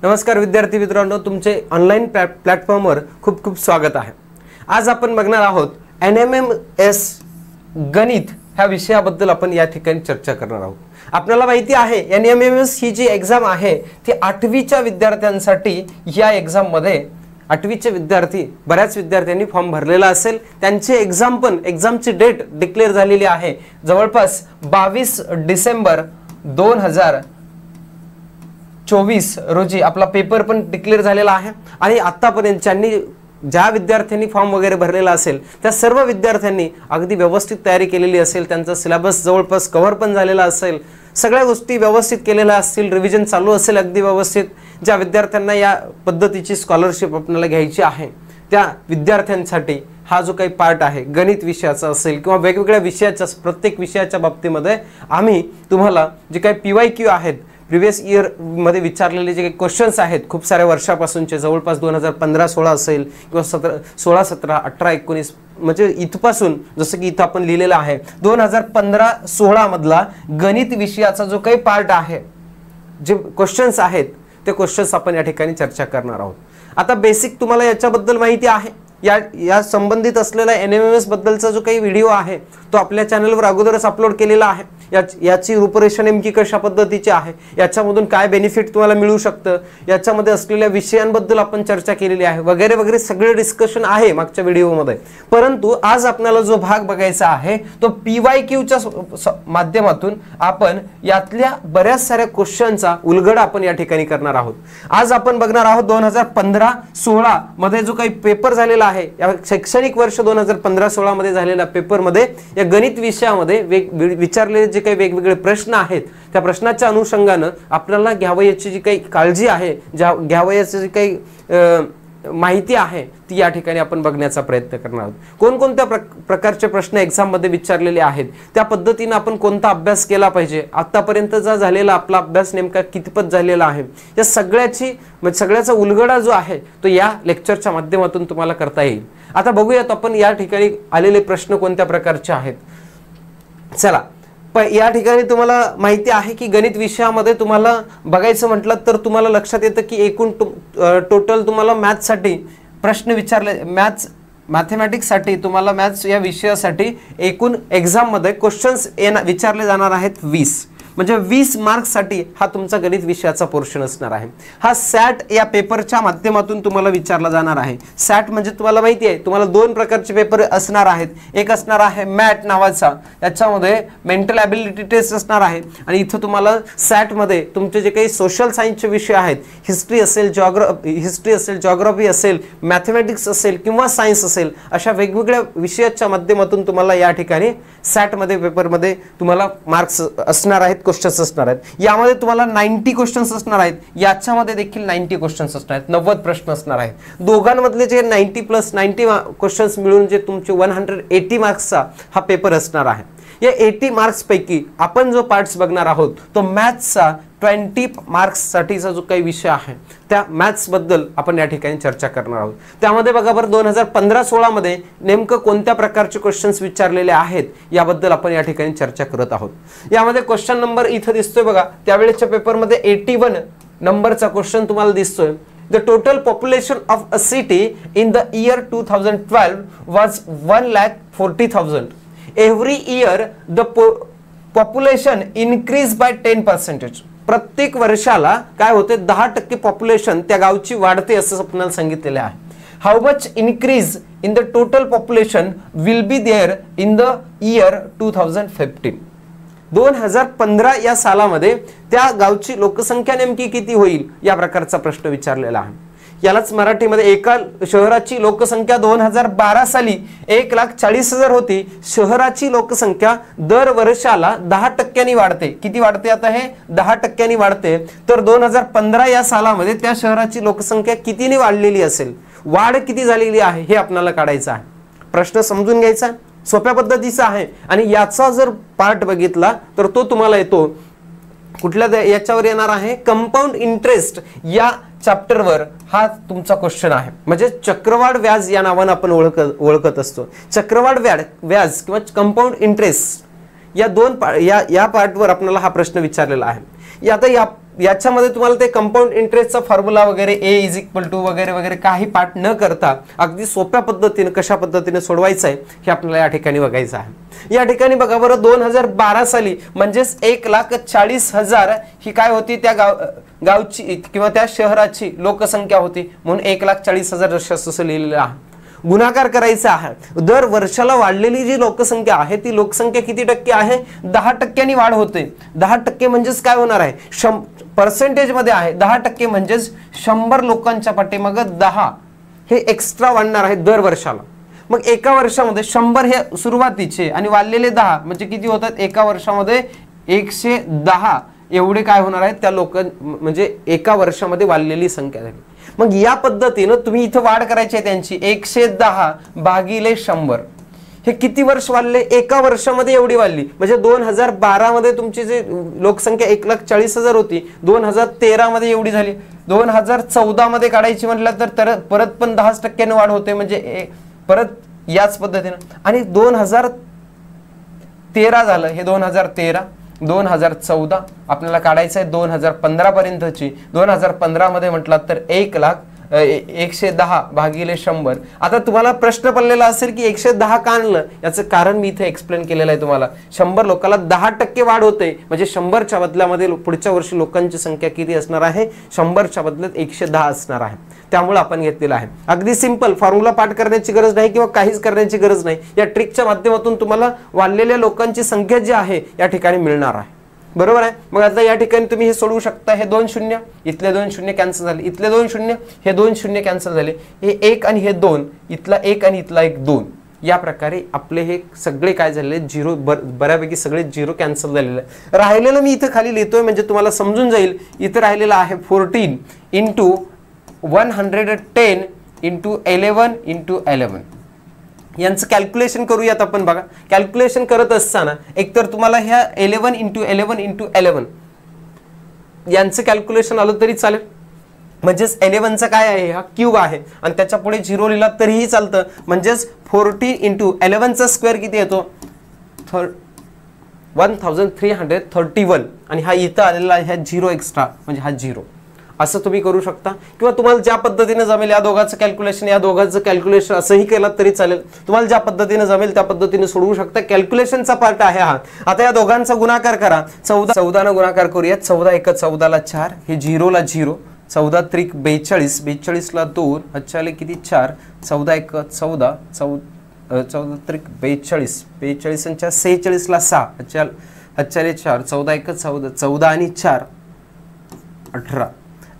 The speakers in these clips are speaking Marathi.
नमस्कार विद्यार्थी मित्रांनो, तुमचे ऑनलाइन प्लॅटफॉर्मवर खूप खूप स्वागत आहे। आज आपण बघणार आहोत NMMS गणित ह्या विषयाबद्दल आपण या ठिकाणी चर्चा करणार आहोत। आपल्याला माहिती आहे NMMS ही जी एग्जाम आहे ती 8वीच्या विद्यार्थ्यांसाठी या एग्जाम मध्ये 8वीचे विद्यार्थी बऱ्याच विद्यार्थ्यांनी फॉर्म भरलेला असेल, त्यांची एग्जामची डेट डिक्लेअर झालेली आहे। जवळपास 22 डिसेंबर 2024 रोजी आपला पेपर पण डिक्लेअर झालेला आहे आणि आतापर्यंत ज्या विद्यार्थ्यांनी फॉर्म वगैरे भरलेला असेल त्या सर्व विद्यार्थ्यांनी अगदी व्यवस्थित तयारी केलेली असेल, त्यांचा सिलेबस जवळपास कव्हर पण झालेला असेल, सगळ्या गोष्टी व्यवस्थित केलेल्या असतील, रिव्हिजन चालू असेल अगदी व्यवस्थित। ज्या विद्यार्थ्यांना या पद्धतीची स्कॉलरशिप आपल्याला घ्यायची आहे त्या विद्यार्थ्यांसाठी हा जो काही पार्ट आहे गणित विषयाचा असेल किंवा वेगवेगळ्या विषयाच्या प्रत्येक विषयाच्या बाबतीमध्ये आम्ही तुम्हाला जे काही PYQ आहेत, प्रिवियस इयर मध्ये विचारलेले जे काही क्वेश्चन्स आहेत खूप साऱ्या वर्षापासूनचे, जवळपास 2015-16 असेल किंवा 16-17 18-19 म्हणजे इथपासून, जसं की इथं आपण लिहिलेलं आहे 2015-16 मधला गणित विषयाचा जो काही पार्ट आहे, जे क्वेश्चन्स आहेत ते क्वेश्चन्स आपण या ठिकाणी चर्चा करणार आहोत। आता बेसिक तुम्हाला याच्याबद्दल माहिती आहे, या संबंधित असलेला NMMS बद्दलचा जो काही व्हिडिओ आहे तो आपल्या चॅनलवर अगोदरच अपलोड केलेला आहे। याची रूपरेषा नेमकी कशा पद्धतीची आहे, याच्यामधून काय बेनिफिट तुम्हाला मिळू शकतं, याच्यामध्ये असलेल्या विषयांबद्दल आपण चर्चा केलेली आहे, वगैरे वगैरे सगळे डिस्कशन आहे मागच्या व्हिडिओमध्ये। परंतु आज आपल्याला जो भाग बघायचा आहे तो PYQच्या माध्यमातून आपण यातल्या बऱ्याच साऱ्या क्वेश्चनचा उलगडा आपण या ठिकाणी करणार आहोत। आज आपण बघणार आहोत 2015-16 मध्ये जो काही पेपर झालेला आहे, या शैक्षणिक वर्ष 2015-16 मध्ये झालेल्या पेपरमध्ये या गणित विषयामध्ये विचारलेले जे काही वेगवेगळे प्रश्न आहेत त्या प्रश्नाच्या अनुषंगाने आपल्याला घ्यावयाची जी काही काळजी आहे, घ्यावयाची जी काही माहिती आहे ती या ठिकाणी आपण बघण्याचा प्रयत्न करणार आहोत। कोणकोणत्या प्रकारचे प्रश्न एक्झाम मध्ये विचारलेले आहेत, त्या पद्धतीने आपण कोणता अभ्यास केला पाहिजे, आतापर्यंतचा झालेला आपला अभ्यास नेमका कितपत झालेला आहे, या सगळ्याचा उलगडा जो आहे तो या लेक्चरच्या माध्यमातून तुम्हाला करता येईल। आता बघूयात आपण या ठिकाणी आलेले प्रश्न कोणत्या प्रकारचे आहेत। चला, या ठिकाणी तुम्हाला माहिती आहे की गणित विषयामध्ये तुम्हाला बघायचं म्हटलं तर तुम्हाला लक्षात येतं की एकूण टोटल तुम्हाला मॅथ्ससाठी प्रश्न विचारले, मॅथमॅटिक्ससाठी तुम्हाला मॅथ्स या विषयासाठी एकूण एक्झाममध्ये क्वेश्चन्स विचारले जाणार आहेत 20, म्हणजे 20 मार्क्ससाठी हा तुमचा गणित विषयाचा पोर्शन असणार आहे। हा सॅट या पेपरच्या माध्यमातून तुम्हाला विचारला जाणार आहे। सॅट म्हणजे तुम्हाला माहिती आहे तुम्हाला 2 प्रकारचे पेपर असणार आहेत। एक असणार आहे मॅट नावाचा, याच्यामध्ये मेंटल ॲबिलिटी टेस्ट असणार आहे आणि इथं तुम्हाला सॅट मध्ये तुमचे जे काही सोशल सायन्सचे विषय आहेत, हिस्ट्री असेल, जिओग्राफी असेल, मॅथमॅटिक्स असेल किंवा सायन्स असेल, अशा वेगवेगळ्या विषयाच्या माध्यमातून तुम्हाला या ठिकाणी सॅट मध्ये पेपरमध्ये तुम्हाला मार्क्स असणार आहेत, क्वेश्चन्स असणार आहेत। यामध्ये तुम्हाला 90 क्वेश्चन्स असणार आहेत, याच्यामध्ये देखील 90 क्वेश्चन्स असणार आहेत, 90 प्रश्न असणार आहेत। दोघांमधले जे 90 + 90 क्वेश्चन्स मिळून जे तुमचे 180 मार्क्सचा हा पेपर असणार आहे। या 80 मार्क्स पैकी आपण जो पार्ट्स बघणार आहोत तो मॅथ्सचा 20 मार्क्स साठीचा जो काही विषय आहे त्या मॅथ्स बद्दल आपण या ठिकाणी चर्चा करणार आहोत। त्यामध्ये बघा बरं 2015-16 मध्ये नेमकं कोणत्या प्रकारचे क्वेश्चन्स विचारलेले आहेत याबद्दल आपण या ठिकाणी चर्चा करत आहोत। यामध्ये क्वेश्चन नंबर इथं दिसतोय बघा, त्यावेळेच्या पेपरमध्ये 81 नंबरचा क्वेश्चन तुम्हाला दिसतोय। The total population of a city in the year 2012 was 1,40,000. Every year the population increased by 10%. प्रत्येक वर्षाला काय होते 10% पॉप्युलेशन त्या गावची वाढते असं आपल्याला सांगितलेले आहे। How much increase in the total population will be there in the year 2015. 2015 या सालामध्ये त्या गावची लोकसंख्या नेमकी किती होईल या प्रकारचा प्रश्न विचारलेला आहे। यालाच मराठीमध्ये एका शहराची लोकसंख्या 2012 साली 1,40,000 होती। शहराची लोकसंख्या दर वर्षाला 10% वाढते। किती वाढते आता हे 10% वाढते, तर 2015 या सालामध्ये त्या शहराची लोकसंख्या कितीने वाढलेली असेल, वाढ किती झालेली आहे हे आपल्याला काढायचं आहे। प्रश्न समजून घ्यायचा, सोप्या पद्धतीचा आहे आणि याचा जर पार्ट बघितला तर तो तुम्हाला येतो कुठल्या याच्यावर येणार आहे, कंपाऊंड इंटरेस्ट या चॅप्टरवर हा तुमचा क्वेश्चन आहे। म्हणजे चक्रवाढ व्याज या नावाने आपण ओळखत असतो। चक्रवाढ व्याज किंवा कंपाऊंड इंटरेस्ट या पार्टवर आपल्याला हा प्रश्न विचारलेला आहे। आता याच्यामध्ये तुम्हाला ते कंपाऊंड इंटरेस्टचा फॉर्म्युला वगैरे ए इज इक्वल टू वगैरे वगैरे काही पाठ न करता अगदी सोप्या पद्धतीने कशा पद्धतीने सोडवायचं आहे हे आपल्याला या ठिकाणी बघायचं आहे। या ठिकाणी बघा बरं 2012 साली म्हणजेच 1,40,000 ही काय होती त्या गावची किंवा त्या शहराची लोकसंख्या होती, म्हणून 1,40,000 असं लिहिलेलं आहे। गुणाकार करायचा आहे, दर वर्षाला वाढलेली जी लोकसंख्या आहे ती लोकसंख्या किती टक्के आहे, 10% वाढ होते। 10% म्हणजेच काय होणार आहे, पर्सेंटेज मध्ये आहे 10% म्हणजेच 100 लोकांच्या पाठीमागे 10 हे एक्स्ट्रा वाढणार आहे दर वर्षाला। मग एका वर्षामध्ये 100 हे सुरुवातीचे आणि वाढलेले 10 म्हणजे किती होतात, एका वर्षामध्ये 110 एवढे काय होणार आहेत त्या लोक म्हणजे एका वर्षामध्ये वाढलेली संख्या झाली। मग या पद्धतीने तुम्ही इथं वाढ करायची आहे त्यांची 110 भागिले 100 हे किती वर्ष वाढले, एका वर्षामध्ये एवढी वाढली। म्हणजे 2012 मध्ये तुमची जी लोकसंख्या 1,40,000 होती 2013 मध्ये एवढी झाली। 2014 मध्ये काढायची म्हटलं तर परत पण 10% वाढ होते, म्हणजे परत याच पद्धतीने। आणि 2013 झालं हे 2013 2014 आपल्याला काढायचं आहे 2015 पर्यंतची। 2015 मध्ये म्हटलं तर 1,10 भागिले 100। आता तुम्हाला प्रश्न पडलेला असेल की 110 का आणलं, याचं कारण मी इथे एक्सप्लेन केलेलं आहे तुम्हाला। 100 लोकांना 10% वाढ होते, म्हणजे 100च्या बदल्यामध्ये पुढच्या वर्षी लोकांची संख्या किती असणार आहे, 100च्या बदल्यात 110 असणार आहे। त्यामुळे आपण घेतलेलं आहे। अगदी सिंपल, फॉर्म्युला पाठ करण्याची गरज नाही किंवा काहीच करण्याची गरज नाही। या ट्रिकच्या माध्यमातून तुम्हाला वाढलेल्या लोकांची संख्या जी आहे या ठिकाणी मिळणार आहे, बरोबर आहे। मग आता या ठिकाणी तुम्ही हे सोडवू शकता, हे 2 शून्य इथले 2 शून्य कॅन्सल झाले, इथले 2 शून्य हे 2 शून्य कॅन्सल झाले, हे 1 आणि हे 2 इथला 1 आणि इथला 1 2 या प्रकारे आपले हे सगळे काय झाले झिरो, बऱ्यापैकी सगळे झिरो कॅन्सल झालेले आहे। राहिलेलं मी इथं खाली लिहितोय म्हणजे तुम्हाला समजून जाईल। इथं राहिलेलं आहे 14 इंटू 110 इंटू 11 इंटू 11 यांचं कॅल्क्युलेशन करूयात आपण। बघा कॅल्क्युलेशन करत असताना एकतर तुम्हाला ह्या 11 इंटू 11 इंटू 11 यांचं कॅल्क्युलेशन आलं तरी चालेल, म्हणजेच 11चा काय आहे हा क्यूब आहे आणि त्याच्या पुढे 0 लिहिला तरीही चालतं। म्हणजेच 14 इंटू 11चा स्क्वेअर किती येतो 1331 आणि हा इथं आलेला आहे 0 एक्स्ट्रा म्हणजे हा 0, असं तुम्ही करू शकता। किंवा तुम्हाला ज्या पद्धतीने जमेल या दोघांचं कॅल्क्युलेशन या दोघांचं कॅल्क्युलेशन असंही केलं तरी चालेल, तुम्हाला ज्या पद्धतीने जमेल त्या पद्धतीने सोडवू शकता। कॅल्क्युलेशनचा पार्ट आहे हा। आता या दोघांचा गुणाकार करा, 14 ने गुणाकार करूयात, 14 1 14 ला 4 हे 0 ला 0, 14 त्रिक 42 42 ला 2 अच्छाले किती 4, 14 1 14 14 त्रिक 42 42 आणि 46 ला 6 अच्छाले 4 14 1 14 14 आणि 4 18।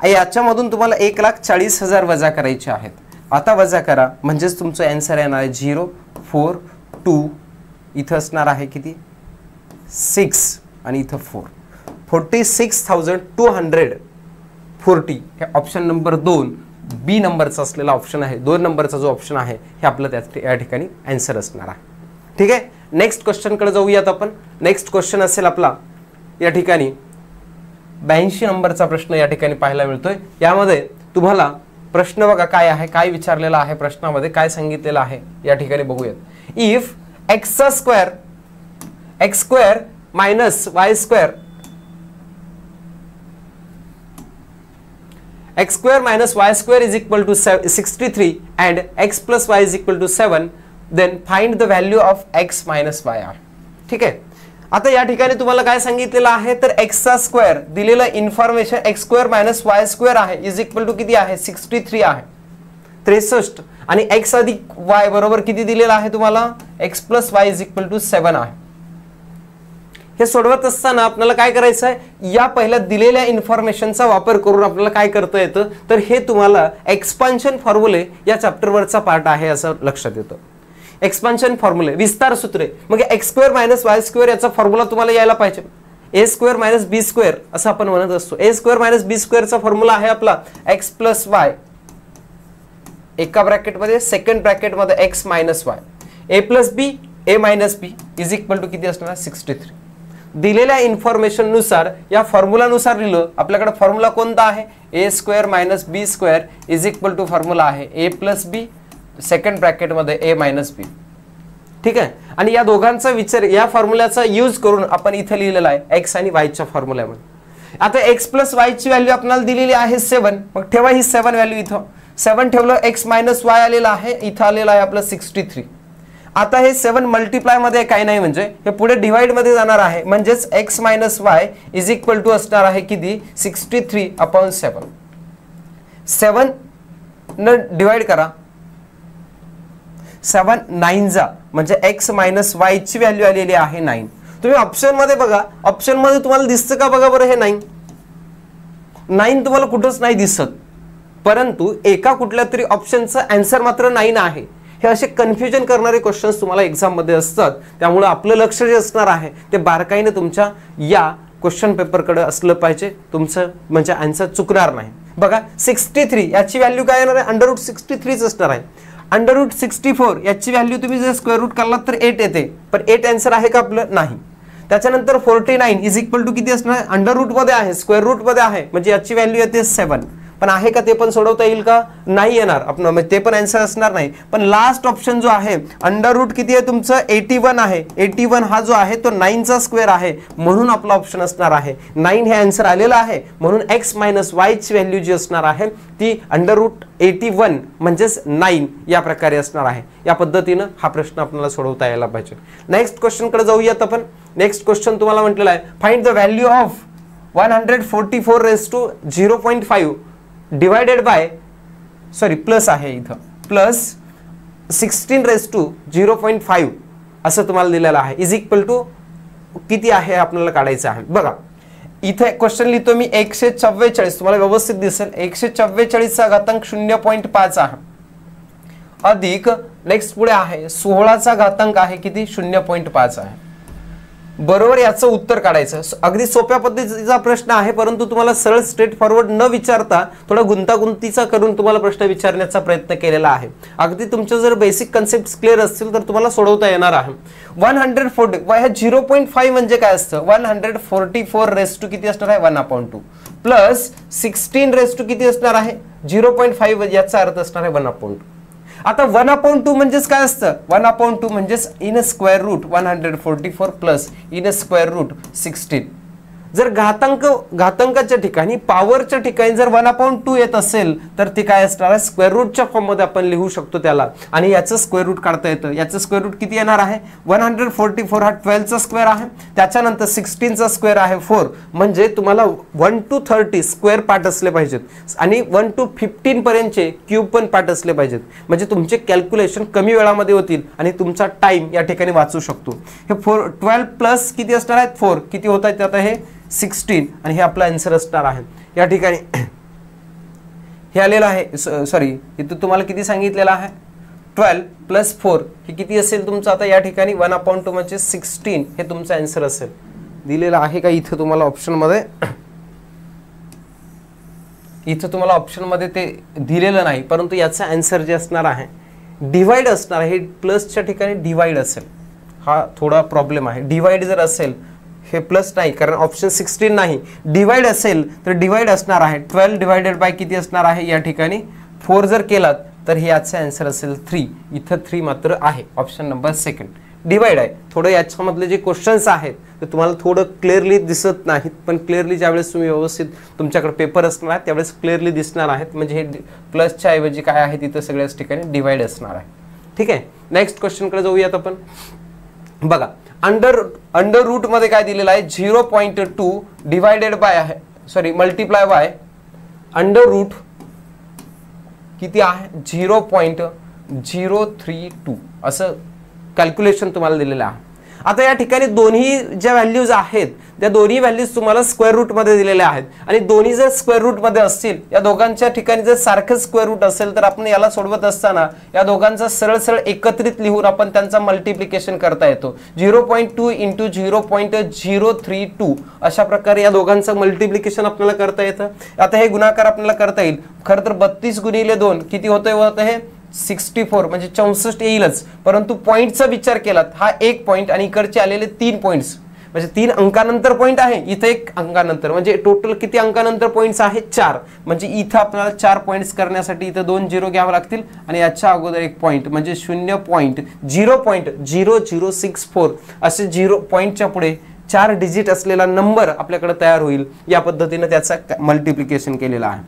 याच्यामधून तुम्हाला 1,40,000 वजा करायचे आहेत। आता वजा करा म्हणजेच तुमचं आन्सर येणार आहे 042 इथं असणार आहे किती 6 आणि इथं 4 46,240 हे ऑप्शन नंबर 2 बी नंबरचा असलेला ऑप्शन आहे। 2 नंबरचा जो ऑप्शन आहे हे आपलं या ठिकाणी आन्सर असणार आहे। ठीक आहे, नेक्स्ट क्वेश्चन कडे जाऊयात आपण। नेक्स्ट क्वेश्चन असेल आपला या ठिकाणी 82 नंबरचा प्रश्न या ठिकाणी पाहायला मिळतोय। यामध्ये तुम्हाला प्रश्न बघा काय आहे, काय विचारलेला आहे, प्रश्नामध्ये काय सांगितलेलं आहे या ठिकाणी बघूयात। If x square minus Y square x square minus y square is equal to 63 and x plus y is equal to 7, then find the value of x minus y r। ठीक आहे, आता या ठिकाणी तुम्हाला काय सांगितलेलं आहे तर x चा स्क्वेअर दिलेलं information x square minus y square आहे इज इक्वल टू किती आहे 63 आहे 63 आणि x अधिक y बरोबर किती दिलेलं आहे तुम्हाला x plus y is equal to 7 आहे। हे सोडवत असताना आपल्याला काय करायचं आहे, या पहिल्या दिलेल्या इन्फॉर्मेशनचा वापर करून आपल्याला काय करता येतं तर हे तुम्हाला एक्सपान्शन फॉर्म्युले या चॅप्टरवरचा पार्ट आहे असं लक्षात येतं। एक्सपान्शन फॉर्म्युले विस्तार सूत्रे, मग x square minus y square याचा फॉर्म्युला तुम्हाला यायला पाहिजे। a square minus b square असं आपण म्हणत असतो। a स्क्वेअर मायनस b स्क्वेअरचा फॉर्म्युला आहे आपला x प्लस y एका ब्रॅकेटमध्ये, सेकंड ब्रॅकेटमध्ये x minus y, a plus b a minus b is equal to किती असणार 63। दिलेल्या इन्फॉर्मेशन नुसार या फॉर्म्युला नुसार लिहिलं, आपल्याकडे फॉर्म्युला कोणता आहे a square minus b square is equal to formula आहे a plus b second bracket मध्ये a मायनस b। ठीक आहे, आणि या दोघांचा विचार या फॉर्म्युल्याचा यूज करून आपण इथे लिहिलेला आहे x आणि y च्या फॉर्म्युल्यामध्ये। आता x प्लस वाय ची व्हॅल्यू आपल्याला दिलेली आहे 7, मग ठेवा ही 7 व्हॅल्यू इथं. 7 ठेवलं, x मायनस वाय आलेला आहे, इथं आलेला आहे आपलं 63. आता हे 7 मल्टिप्लाय मध्ये काही नाही, म्हणजे हे पुढे डिवाइड मध्ये जाणार आहे, म्हणजेच x minus Y is equal to असणार आहे किती 63/7. 7 न डिवाइड करा, 7 9 जा, म्हणजे x मायनस वाय ची व्हॅल्यू आलेली आहे 9. तुम्ही ऑप्शन मध्ये बघा, ऑप्शन मध्ये तुम्हाला दिसतं का बघा बरं हे 9 तुम्हाला कुठंच नाही दिसत, परंतु एका कुठल्या तरी ऑप्शनचा आन्सर मात्र 9 आहे. हे असे कन्फ्युजन करणारे क्वेश्चन्स तुम्हाला एक्झाम मध्ये असतात, त्यामुळे आपलं लक्ष जे असणार आहे ते बारकाईने तुमच्या या क्वेश्चन पेपरकडे असलं पाहिजे, तुमचं म्हणजे आन्सर चुकणार नाही. बघा 63 याची व्हॅल्यू काय येणार आहे, √63 असणार आहे. √64 याची व्हॅल्यू तुम्ही जर स्क्वेअर रूट काढलात तर 8 येते, पण 8 आन्सर आहे का आपलं, नाही. त्याच्यानंतर 49 इज इक्वल टू किती असणार आहे, अंडर रूट मध्ये आहे, स्क्वेअर रूट मध्ये आहे, म्हणजे याची व्हॅल्यू येते 7. पण आहे का ते पण सोडवता येईल का, नाही येणार, आपण ते पण आन्सर असणार नाही. पण लास्ट ऑप्शन जो आहे अंडर रूट किती आहे तुमचं 81 आहे. 81 हा जो आहे तो 9 चा स्क्वेअर आहे, म्हणून आपला ऑप्शन असणार आहे 9 हे आन्सर आलेला आहे. म्हणून x मायनस वाय ची व्हॅल्यू जी असणार आहे ती √81 म्हणजेच 9 या प्रकारे असणार आहे. या पद्धतीनं हा प्रश्न आपल्याला सोडवता यायला पाहिजे. नेक्स्ट क्वेश्चन कडे जाऊयात आपण. नेक्स्ट क्वेश्चन तुम्हाला म्हटलेला आहे find the value of 144/0.5 divided by plus आहे इथं प्लस 16/0.5 असं तुम्हाला दिलेलं आहे, इज इक्वल टू किती आहे आपल्याला काढायचं आहे. बघा इथे क्वेश्चन लिहितो मी 144, तुम्हाला व्यवस्थित दिसेल 144 चा घातांक 0.5 आहे, अधिक नेक्स्ट पुढे आहे 16 चा घातांक आहे किती 0.5 आहे. बरोबर, याचं उत्तर काढायचं. अगदी सोप्या पद्धतीचा प्रश्न आहे, परंतु तुम्हाला सरळ स्ट्रेट फॉरवर्ड न विचारता थोडा गुंतागुंतीचा करून तुम्हाला प्रश्न विचारण्याचा प्रयत्न केलेला आहे. अगदी तुमच्या जर बेसिक कन्सेप्ट क्लिअर असतील तर तुम्हाला सोडवता येणार आहे. 140 ह्या 0.5 म्हणजे काय असतं, 144 किती असणार आहे 1/2 प्लस 16 किती असणार आहे 0.5, याचा अर्थ असणार आहे 1/2. आता 1/2 म्हणजेच काय असतं, 1/2 म्हणजेच इन स्क्वेअर रूट 144 प्लस इन स्क्वेअर रूट 16. जर घातांकाच्या ठिकाणी पॉवरच्या ठिकाणी जर 1/2 येत असेल तर ते काय असणार आहे स्क्वेअर रूटच्या फॉर्म मध्ये आपण लिहू शकतो त्याला, आणि याचं स्क्वेअर रूट काढता येतं. याचं स्क्वेअर रूट किती येणार आहे 144 हा 12 चा स्क्वेअर आहे, त्याच्यानंतर 16 चा स्क्वेअर आहे 4, म्हणजे तुम्हाला 1 to 30 स्क्वेअर पार्ट असले पाहिजेत आणि 1 to 15 पर्यंतचे क्यूब पण पार्ट असले पाहिजेत, म्हणजे तुमचे कॅल्क्युलेशन कमी वेळामध्ये होतील आणि तुमचा टाइम या ठिकाणी वाचू शकतो. हे 12 प्लस किती असणार आहेत 4 किती होत आहेत आता हे 16, आणि हे आपला आन्सर असणार आहे. या ठिकाणी हे आलेलं आहे, सॉरी इथं तुम्हाला किती सांगितलेलं आहे 12 प्लस 4 हे किती असेल तुमचं, आता या ठिकाणी 1/2 म्हणजे 16 हे तुमचं आन्सर असेल. दिलेलं आहे का इथं तुम्हाला ऑप्शन मध्ये, इथं तुम्हाला ऑप्शन मध्ये ते दिलेलं नाही, परंतु याचा आन्सर जे असणार आहे डिवाइड असणार आहे, प्लसच्या ठिकाणी डिवाइड असेल, हा थोडा प्रॉब्लेम आहे. डिवाइड जर असेल हे प्लस नाही, कारण ऑप्शन 16 नाही, डिवाइड असेल तर डिवाइड असणार आहे 12 डिवायडेड बाय किती असणार आहे या ठिकाणी 4 जर केलात तर हे याचा आन्सर असेल 3. इथं 3 मात्र आहे, ऑप्शन नंबर 2 डिवाइड आहे. थोडं याच्यामधले जे क्वेश्चन्स आहेत ते तुम्हाला थोडं क्लिअरली दिसत नाहीत, पण क्लिअरली ज्यावेळेस तुम्ही व्यवस्थित तुमच्याकडे पेपर असणार आहे त्यावेळेस क्लिअरली दिसणार आहेत, म्हणजे हे प्लसच्या ऐवजी काय आहे तिथं सगळ्याच ठिकाणी डिवाइड असणार आहे. ठीक आहे, नेक्स्ट क्वेश्चनकडे जाऊयात आपण. बघा अंडर रूट मध्ये काय दिलेलं आहे 0.2 डिवायडेड बाय आहे मल्टिप्लाय बाय अंडर रूट किती आहे 0.032 असं कॅल्क्युलेशन तुम्हाला दिलेलं आहे. आता या ठिकाणी दोन्ही ज्या व्हॅल्यूज आहेत त्या दोन्ही व्हॅल्यूज तुम्हाला स्क्वेअर रूट मध्ये दिलेल्या आहेत, आणि दोन्ही जर स्क्वेअर रूट मध्ये असतील, या दोघांच्या ठिकाणी जर सारखं स्क्वेअर रूट असेल तर आपण याला सोडवत असताना या दोघांचा सरळ सरळ एकत्रित लिहून आपण त्यांचा मल्टिप्लिकेशन करता येतो. 0.2 इंटू 0.032 अशा प्रकारे या दोघांचं मल्टिप्लिकेशन आपल्याला करता येतं. आता हे गुणाकार आपल्याला करता येईल. खरं तर 32 गुणिले 2 किती होतं हे 64 म्हणजे 64 येईलच, परंतु पॉईंटचा विचार केलात हा एक पॉईंट आणि इकडचे आलेले 3 पॉईंट्स, म्हणजे 3 अंकानंतर पॉईंट आहे, इथे 1 अंकानंतर, म्हणजे टोटल किती अंकानंतर पॉईंट्स आहे 4, म्हणजे इथं आपल्याला 4 पॉईंट्स करण्यासाठी इथं 2 झिरो घ्यावे लागतील आणि याच्या अगोदर 1 पॉईंट, म्हणजे 0.0.0064 असे 0 पॉईंटच्या पुढे 4 डिजिट असलेला नंबर आपल्याकडे तयार होईल. या पद्धतीने त्याचा मल्टिप्लिकेशन केलेला आहे.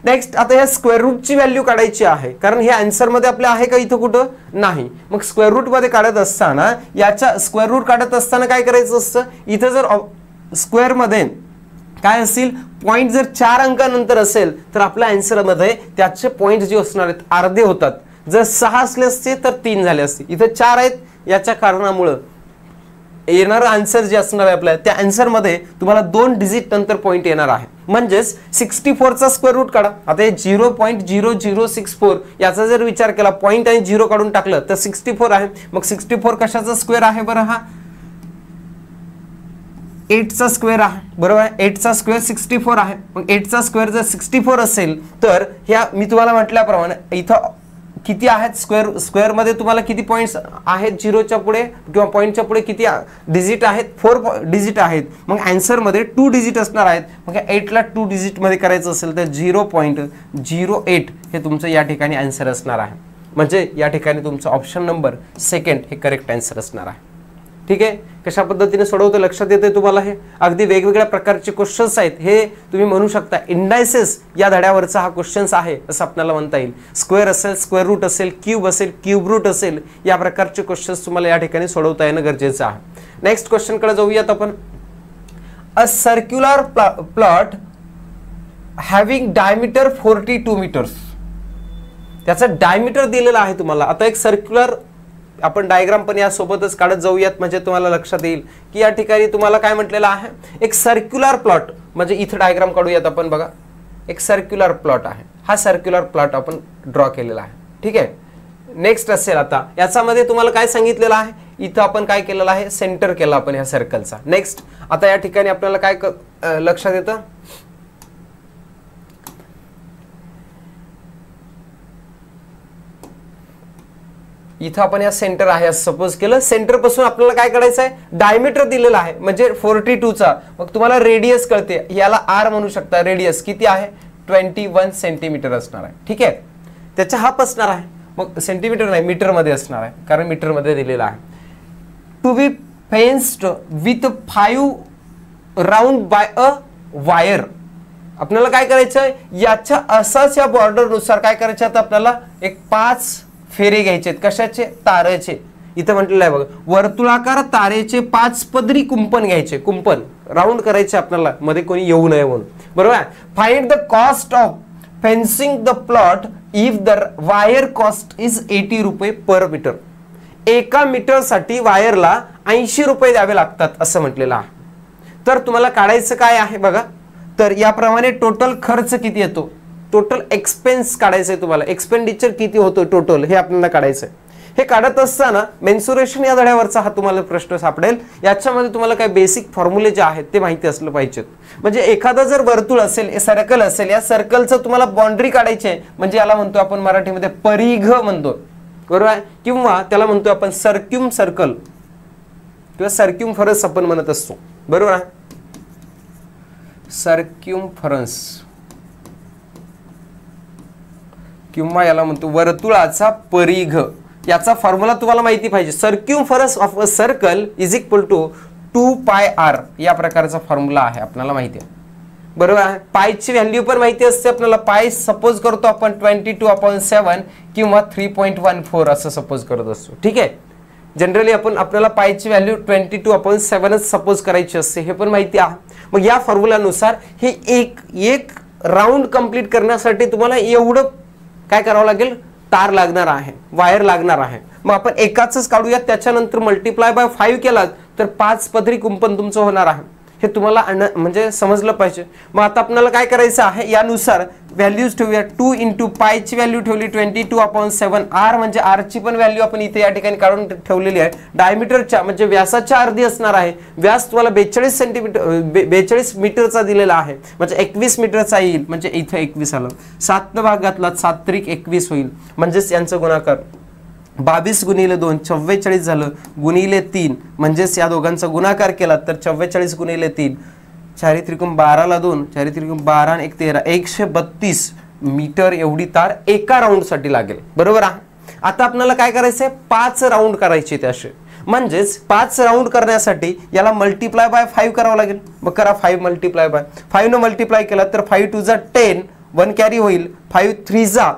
नेक्स्ट आता या स्क्वेअर रूटची व्हॅल्यू काढायची आहे, कारण हे आन्सर मध्ये आपल्या आहे का इथं कुठं नाही. मग स्क्वेअर रूट मध्ये काढत असताना याच्या स्क्वेअर रूट काढत असताना काय करायचं असतं, इथं जर स्क्वेअर मध्ये काय असेल पॉईंट जर 4 अंकानंतर असेल तर आपल्या आन्सर मध्ये त्याचे पॉईंट जे असणार आहेत अर्धे होतात. जर 6 असले असते तर 3 झाले असते. इथं 4 आहेत, याच्या कारणामुळे येणारं आन्सर जे असणार आहे आपल्या त्या आन्सर मध्ये तुम्हाला 2 डिजिट नंतर पॉईंट येणार आहे. म्हणजेच 64 चा स्क्वेअर रूट काढा. आता हे 0.0064 याचा जर विचार केला, पॉईंट आणि 0 काढून टाकलं तर 64 आहे. मग 64 कशाचा स्क्वेअर आहे बरं, हा 8 चा स्क्वेअर आहे, बरोबर आहे. 8 चा स्क्वेअर 64 आहे. मग 8 चा स्क्वेअर जर 64 असेल तर ह्या मी तुम्हाला म्हटल्याप्रमाणे इथं किती आहेत स्क्वेअर मध्ये तुम्हाला किती पॉइंट्स आहेत, 0 च्या पुढे किंवा पॉइंटच्या पुढे किती डिजिट आहेत, 4 डिजिट आहेत. मग आन्सर मध्ये 2 डिजिट असणार आहेत. मग 8 ला 2 डिजिट मध्ये करायचं असेल तर 0.08 हे तुमचं या ठिकाणी आन्सर असणार आहे. म्हणजे या ठिकाणी तुमचा ऑप्शन नंबर सेकंड हे करेक्ट आन्सर असणार आहे. ठीक आहे, कशा पद्धतीने सोडवतं लक्षात येते तुम्हाला. हे अगदी वेगवेगळ्या प्रकारचे क्वेश्चन्स आहेत. हे तुम्ही म्हणू शकता इंडायसेस या धड्यावरचा हा क्वेश्चन्स आहे असं आपल्याला म्हणता येईल. स्क्वेअर असेल, स्क्वेअर रूट असेल, क्यूब असेल, क्यूब रूट असेल, या प्रकारचे क्वेश्चन्स तुम्हाला या ठिकाणी सोडवता येणं गरजेचं आहे. नेक्स्ट क्वेश्चन कडे जाऊयात आपण. A circular plot having diameter 42 meters. त्याचा डायमीटर दिलेला आहे तुम्हाला. आता एक सर्क्युलर आपण डायग्राम पण यासोबतच काढत जाऊयात म्हणजे तुम्हाला लक्षात येईल की या ठिकाणी तुम्हाला काय म्हटलेलं आहे, एक सर्क्युलर प्लॉट. म्हणजे इथं डायग्राम काढूयात आपण. बघा, एक सर्क्युलर प्लॉट आहे. हा सर्क्युलर प्लॉट आपण ड्रॉ केलेला आहे. ठीक आहे. नेक्स्ट असेल आता याच्यामध्ये तुम्हाला काय सांगितलेलं आहे, इथं आपण काय केलेलं आहे, सेंटर केला आपण ह्या सर्कलचा. नेक्स्ट आता या ठिकाणी आपल्याला काय लक्षात येतं, इथं आपण या सेंटर आहे असं सपोज केलं. सेंटर पासून आपल्याला काय करायचं आहे, डायमीटर दिलेला आहे म्हणजे 42 चा. मग तुम्हाला रेडियस कळते, याला आर म्हणू शकता. रेडियस किती आहे, 21 सेंटीमीटर असणार आहे. ठीक आहे, त्याचा हाफ असणार आहे. मग सेंटीमीटर नाही, मीटर मध्ये असणार आहे, कारण मीटर मध्ये दिलेला आहे. To be fenced with 5 round by a wire. आपल्याला काय करायचं, याच्या असाच या बॉर्डर नुसार काय करायचं, आता आपल्याला एक 5 फेरे घ्यायचे. कशाचे, तारेचे. इथं म्हटलेलं आहे बघा, वर्तुळाकार तारेचे 5 पदरी कुंपण घ्यायचे. कुंपण राऊंड करायचे आपल्याला, मध्ये कोणी येऊ नये म्हणून, बरोबर आहे. Find the cost of fencing the plot if the wire cost is 80 रुपये पर मीटर. एका मीटर साठी वायरला 80 रुपये द्यावे लागतात असं म्हटलेलं आहे. तर तुम्हाला काढायचं काय आहे बघा, तर याप्रमाणे टोटल खर्च किती येतो, टोटल एक्सपेन्स काढायचंय तुम्हाला. एक्सपेंडिचर किती होतो टोटल हे आपल्याला काढायचंय. हे काढत असताना मेन्सुरेशन या धड्यावरचा हा तुम्हाला प्रश्न सापडेल. याच्यामध्ये तुम्हाला काय बेसिक फॉर्म्युले जे आहेत ते माहिती असलं पाहिजेत. म्हणजे एखादा जर वर्तुळ असेल, सर्कल असेल, या सर्कलचं तुम्हाला बाउंड्री काढायची आहे. म्हणजे याला म्हणतो आपण मराठीमध्ये परिघ म्हणतो, बरोबर आहे. किंवा त्याला म्हणतो आपण सर्क्युम सर्कल किंवा सर्क्युमफरन्स आपण म्हणत असतो, बरोबर आहे. सर्क्युमफरन्स किंवा याला म्हणतो वर्तुळाचा परिघ. याचा फॉर्म्युला तुम्हाला माहिती पाहिजे. Circumference of a circle is equal to 2πr या प्रकारचा फॉर्म्युला आहे, आपल्याला माहिती आहे, बरोबर आहे. पायची व्हॅल्यू पण माहिती असते आपल्याला. पाय सपोज करतो आपण 22/7 किंवा 3.14 असं सपोज करत असतो. ठीक आहे, जनरली आपल्याला पायची व्हॅल्यू 22/7 सपोज करायची असते, हे पण माहिती आहे. मग या फॉर्म्युलानुसार हे एक राऊंड कंप्लीट करण्यासाठी तुम्हाला एवढं काय करावं लागेल, तार लागणार आहे, वायर लागणार आहे. मग आपण एकाच काढूयात, त्याच्यानंतर मल्टिप्लाय बाय 5 केलात तर 5 पदरी कुंपण तुमचं होणार आहे. हे तुम्हाला म्हणजे समजलं पाहिजे. मग आता आपल्याला काय करायचं आहे, यानुसार व्हॅल्यूज ठेवूया. 2 × पाय ची व्हॅल्यू ठेवली 22/7. आर म्हणजे आर ची पण व्हॅल्यू आपण इथे या ठिकाणी काढून ठेवलेली आहे. डायमीटरच्या म्हणजे व्यासाच्या अर्धी असणार आहे. व्यास तुम्हाला 42 सेंटीमीटर 42 मीटरचा दिलेला आहे, म्हणजे 21 मीटरचा येईल. म्हणजे इथे 21 आलं, 7 भागातला 7 त्रिक 21 होईल. म्हणजेच यांचं गुणाकार 22 × 2 44 झालं, गुणिले 3 म्हणजेच या दोघांचा गुणाकार केला तर 44 × 3 4 त्रिकोण 12 ला 2 4 त्रिकोण 12 आणि 1 13 132 मीटर एवढी तार एका राऊंड साठी लागेल, बरोबर आहे. आता आपल्याला काय करायचंय, 5 राऊंड करायचे ते असे, म्हणजेच 5 राऊंड करण्यासाठी याला मल्टिप्लाय बाय 5 करावं लागेल. मग करा 5 मल्टिप्लाय बाय 5 न मल्टिप्लाय केला तर 5 2 जा 10, 1 कॅरी होईल, 5 3 जा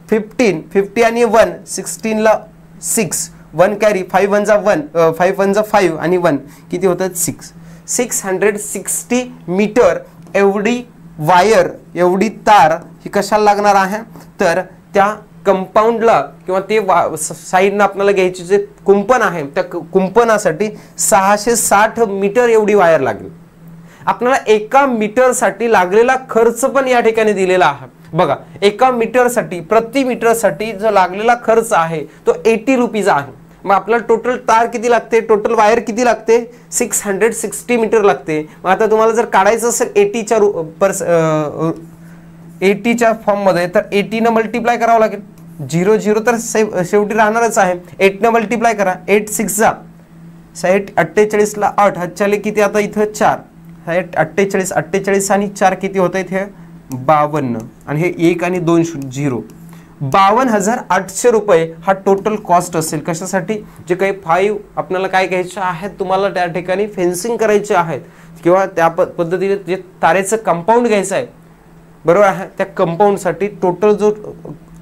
15, 50 आणि 1 16 ला 6, 1 कॅरी, 5 1 जा 1, 5 1 जा 5 आणि 1 किती होतात 6. 660 मीटर एवढी वायर, एवढी तार ही कशाला लागणार आहे, तर त्या कंपाऊंडला किंवा ते साईडनं आपल्याला घ्यायची जे कुंपण आहे त्या कुंपणासाठी 660 मीटर एवढी वायर लागेल. आपल्याला एका मीटरसाठी लागलेला खर्च पण या ठिकाणी दिलेला आहे. बघा, एका मीटरसाठी, प्रति मीटरसाठी जो लागलेला खर्च आहे तो 80 रुपीज आहे. मग आपल्याला टोटल तार किती लागते, टोटल वायर किती लागते, 660 मीटर लागते. मग आता तुम्हाला जर काढायचं असेल 80च्या फॉर्म मध्ये तर 80 न मल्टिप्लाय करावं लागेल. 0 0 तर शेवटी राहणारच आहे. 8 न मल्टिप्लाय करा, 8 6 जा 60, 48 ला 8 हातच्याले किती, आता इथं 4, 48 48 आणि 4 किती होत आहेत, हे 52 आणि हे 1 आणि 2 0, 52,800 रुपये हा टोटल कॉस्ट असेल. कशासाठी, जे काही 5 आपल्याला काय घ्यायचे आहेत, तुम्हाला त्या ठिकाणी फेन्सिंग करायचे आहेत किंवा त्या पद्धतीने जे तारेचं कंपाऊंड घ्यायचं आहे, बरोबर आहे, त्या कंपाऊंडसाठी टोटल जो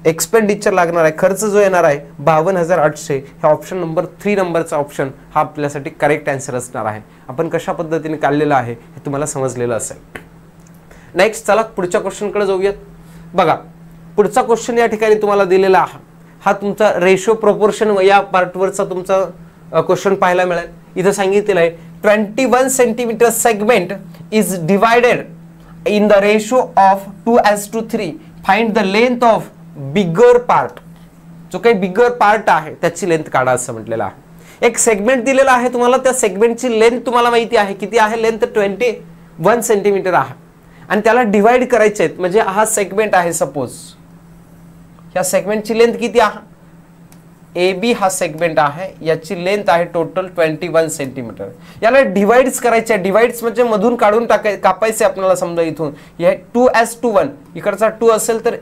एक्सपेंडिचर लागणार आहे, खर्च जो येणार आहे 52,800, हे ऑप्शन नंबर 3 नंबरचा ऑप्शन हा आपल्यासाठी करेक्ट आन्सर असणार आहे. आपण कशा पद्धतीने काढलेलं आहे हे तुम्हाला समजलेलं असेल. नेक्स्ट चला पुढच्या क्वेश्चनकडे जाऊयात. बघा, पुढचा क्वेश्चन या ठिकाणी तुम्हाला दिलेला आहे, हा तुमचा रेशो प्रोपोर्शन या पार्टवरचा तुमचा क्वेश्चन पाहायला मिळेल. इथं सांगितलेलं आहे 21 centimetre segment is divided in the ratio of 2:3. Find the length of bigger part. जो काही बिगर पार्ट आहे त्याची लेंथ काढा असं म्हटलेलं आहे. एक सेगमेंट दिलेला आहे तुम्हाला, त्या सेगमेंटची लेंथ तुम्हाला माहिती आहे किती आहे, लेंथ 21 सेंटीमीटर आहे आणि त्याला डिवाइड करायचे आहेत. म्हणजे हा सेगमेंट आहे, सपोज ह्या सेगमेंटची लेंथ किती आहे, AB हा सेगमेंट आहे, याची लेंथ आहे टोटल 21 सेंटीमीटर. याला डिवाइड्स करायचे, डिवाइड्स म्हणजे मधून काढून कापायचे आपल्याला. समजा इथून 2:1 इकडचा 2 असेल तर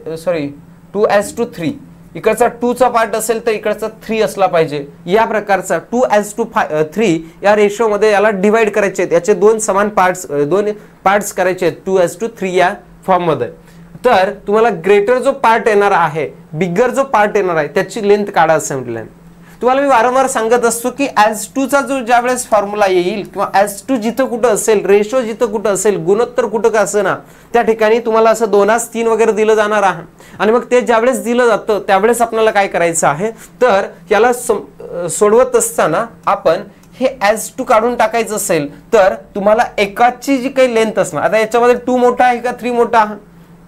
2:3, इकडचा 2 चा पार्ट असेल तर इकडचा 3 असला पाहिजे. या प्रकारचा 2:3 या रेशो मध्ये याला डिवाइड करायचे आहेत. याचे 2 समान पार्ट्स करायचे आहेत 2:3 या फॉर्म मध्ये. तर तुम्हाला ग्रेटर जो पार्ट येणार आहे, बिगर जो पार्ट येणार आहे त्याची लेंथ काढा असं म्हटलं आहे. तुम्हाला मी वारंवार सांगत असतो की as2 चा जो ज्यावेळेस फॉर्म्युला येईल किंवा as2 जिथं कुठं असेल, रेशो जिथं कुठं असेल, गुणोत्तर कुठं का असेल ना, त्या ठिकाणी तुम्हाला असं 2:3 वगैरे दिलं जाणार आहे. आणि मग ते ज्यावेळेस दिलं जातं त्यावेळेस आपल्याला काय करायचं आहे, तर याला सोडवत असताना आपण हे as2 काढून टाकायचं असेल तर तुम्हाला एकाची जी काही लेंथ असणार, आता याच्यामध्ये 2 मोठा आहे का 3 मोठा आहे,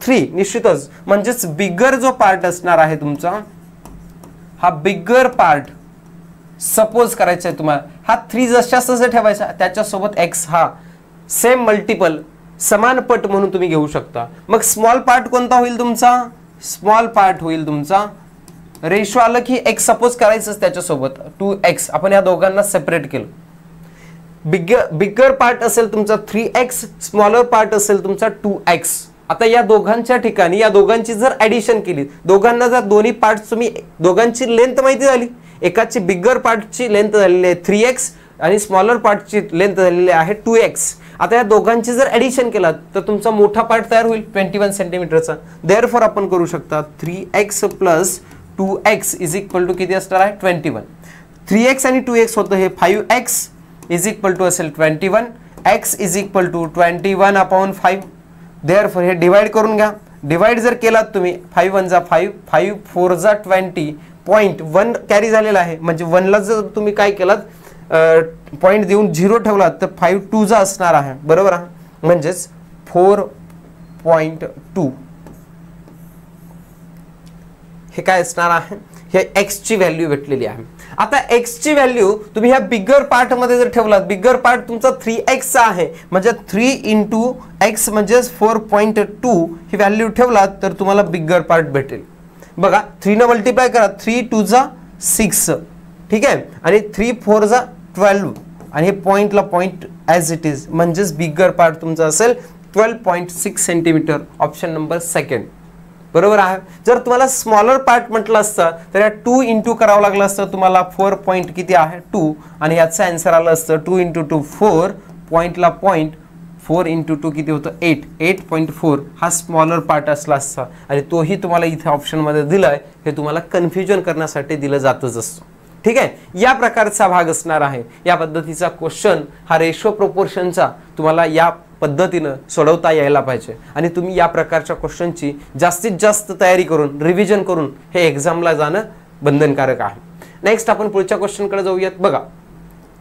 3 निश्चितच, म्हणजेच बिगर जो पार्ट असणार आहे तुमचा, हा बिगर पार्ट सपोज करायचा आहे तुम्हाला, हा 3 जशास तसं ठेवायचा, त्याच्यासोबत x हा सेम मल्टिपल समान पट म्हणून तुम्ही घेऊ शकता. मग स्मॉल पार्ट कोणता होईल तुमचा, स्मॉल पार्ट होईल तुमचा रेशो आलं की x सपोज करायचं त्याच्यासोबत 2x, आपण या दोघांना सेपरेट केलं. बिगर पार्ट असेल तुमचा 3x, स्मॉलर पार्ट असेल तुमचा 2x. आता या दोघांच्या ठिकाणी या दोघांची जर ऍडिशन केली, दोघांना जर दोन्ही पार्ट्स तुम्ही दोघांची लेंथ माहिती झाली, एकाची बिगर पार्टची लेंथ झालेली आहे 3x आणि स्मॉलर पार्टची लेंथ झालेली आहे 2x. आता या दोघांची जर ऍडिशन केला तर तुमचा मोठा पार्ट तयार होईल 21 सेंटीमीटरचा. देअरफॉर आपण करू शकता 3x plus 2x is equal to किती असणार आहे 21. 3x आणि 2x होतं हे 5x इज इक्वल टू असेल 21, x is equal to 21/5. Therefore हे डिवाइड करून घ्या. डिवाइड जर केलात तुम्ही 5 1 जा 5, 5 4 जा 20, पॉईंट 1 कॅरी झालेला आहे, म्हणजे 1 ला जर तुम्ही काय केलात पॉईंट देऊन 0 ठेवलात तर 5 2 जा असणार आहे, बरोबर आहे, म्हणजेच 4.2 हे काय असणार आहे, हे x ची व्हॅल्यू भेटलेली आहे. आता x ची व्हॅल्यू तुम्ही ह्या बिगर पार्ट मध्ये जर ठेवलात, बिगर पार्ट तुमचा 3x चा आहे, म्हणजे 3 × x म्हणजे 4.2 ही व्हॅल्यू ठेवलात तर तुम्हाला बिगर पार्ट भेटेल. बघा 3 ने मल्टिप्लाय करा, 3 2 जा 6, ठीक आहे, आणि 3 4 जा 12 आणि हे पॉइंटला पॉइंट ॲज इट इज, म्हणजेच बिगर पार्ट तुमचा असेल 12.6 सेंटीमीटर. Option number 2. बरोबर आहे. जर तुम्हाला स्मॉलर पार्ट म्हटलं असतं तर या 2 इंटू करावं लागलं असतं तुम्हाला 4 पॉईंट किती आहे 2 आणि याचं आन्सर आलं असतं 2 इंटू 2 4 पॉईंटला पॉईंट 4 इंटू 2 किती होतं 8.4 हा स्मॉलर पार्ट असला असता आणि तोही तुम्हाला इथे ऑप्शनमध्ये दिलाय. हे तुम्हाला कन्फ्युजन करण्यासाठी दिलं जातच असतं. ठीक आहे, या प्रकारचा भाग असणार आहे. या पद्धतीचा क्वेश्चन हा रेशो प्रोपोर्शनचा तुम्हाला या पद्धतीनं सोडवता यायला पाहिजे आणि तुम्ही या प्रकारच्या क्वेश्चनची जास्तीत जास्त तयारी करून रिव्हिजन करून हे एक्झामला जाणं बंधनकारक आहे. नेक्स्ट आपण पुढच्या क्वेश्चनकडे जाऊयात. बघा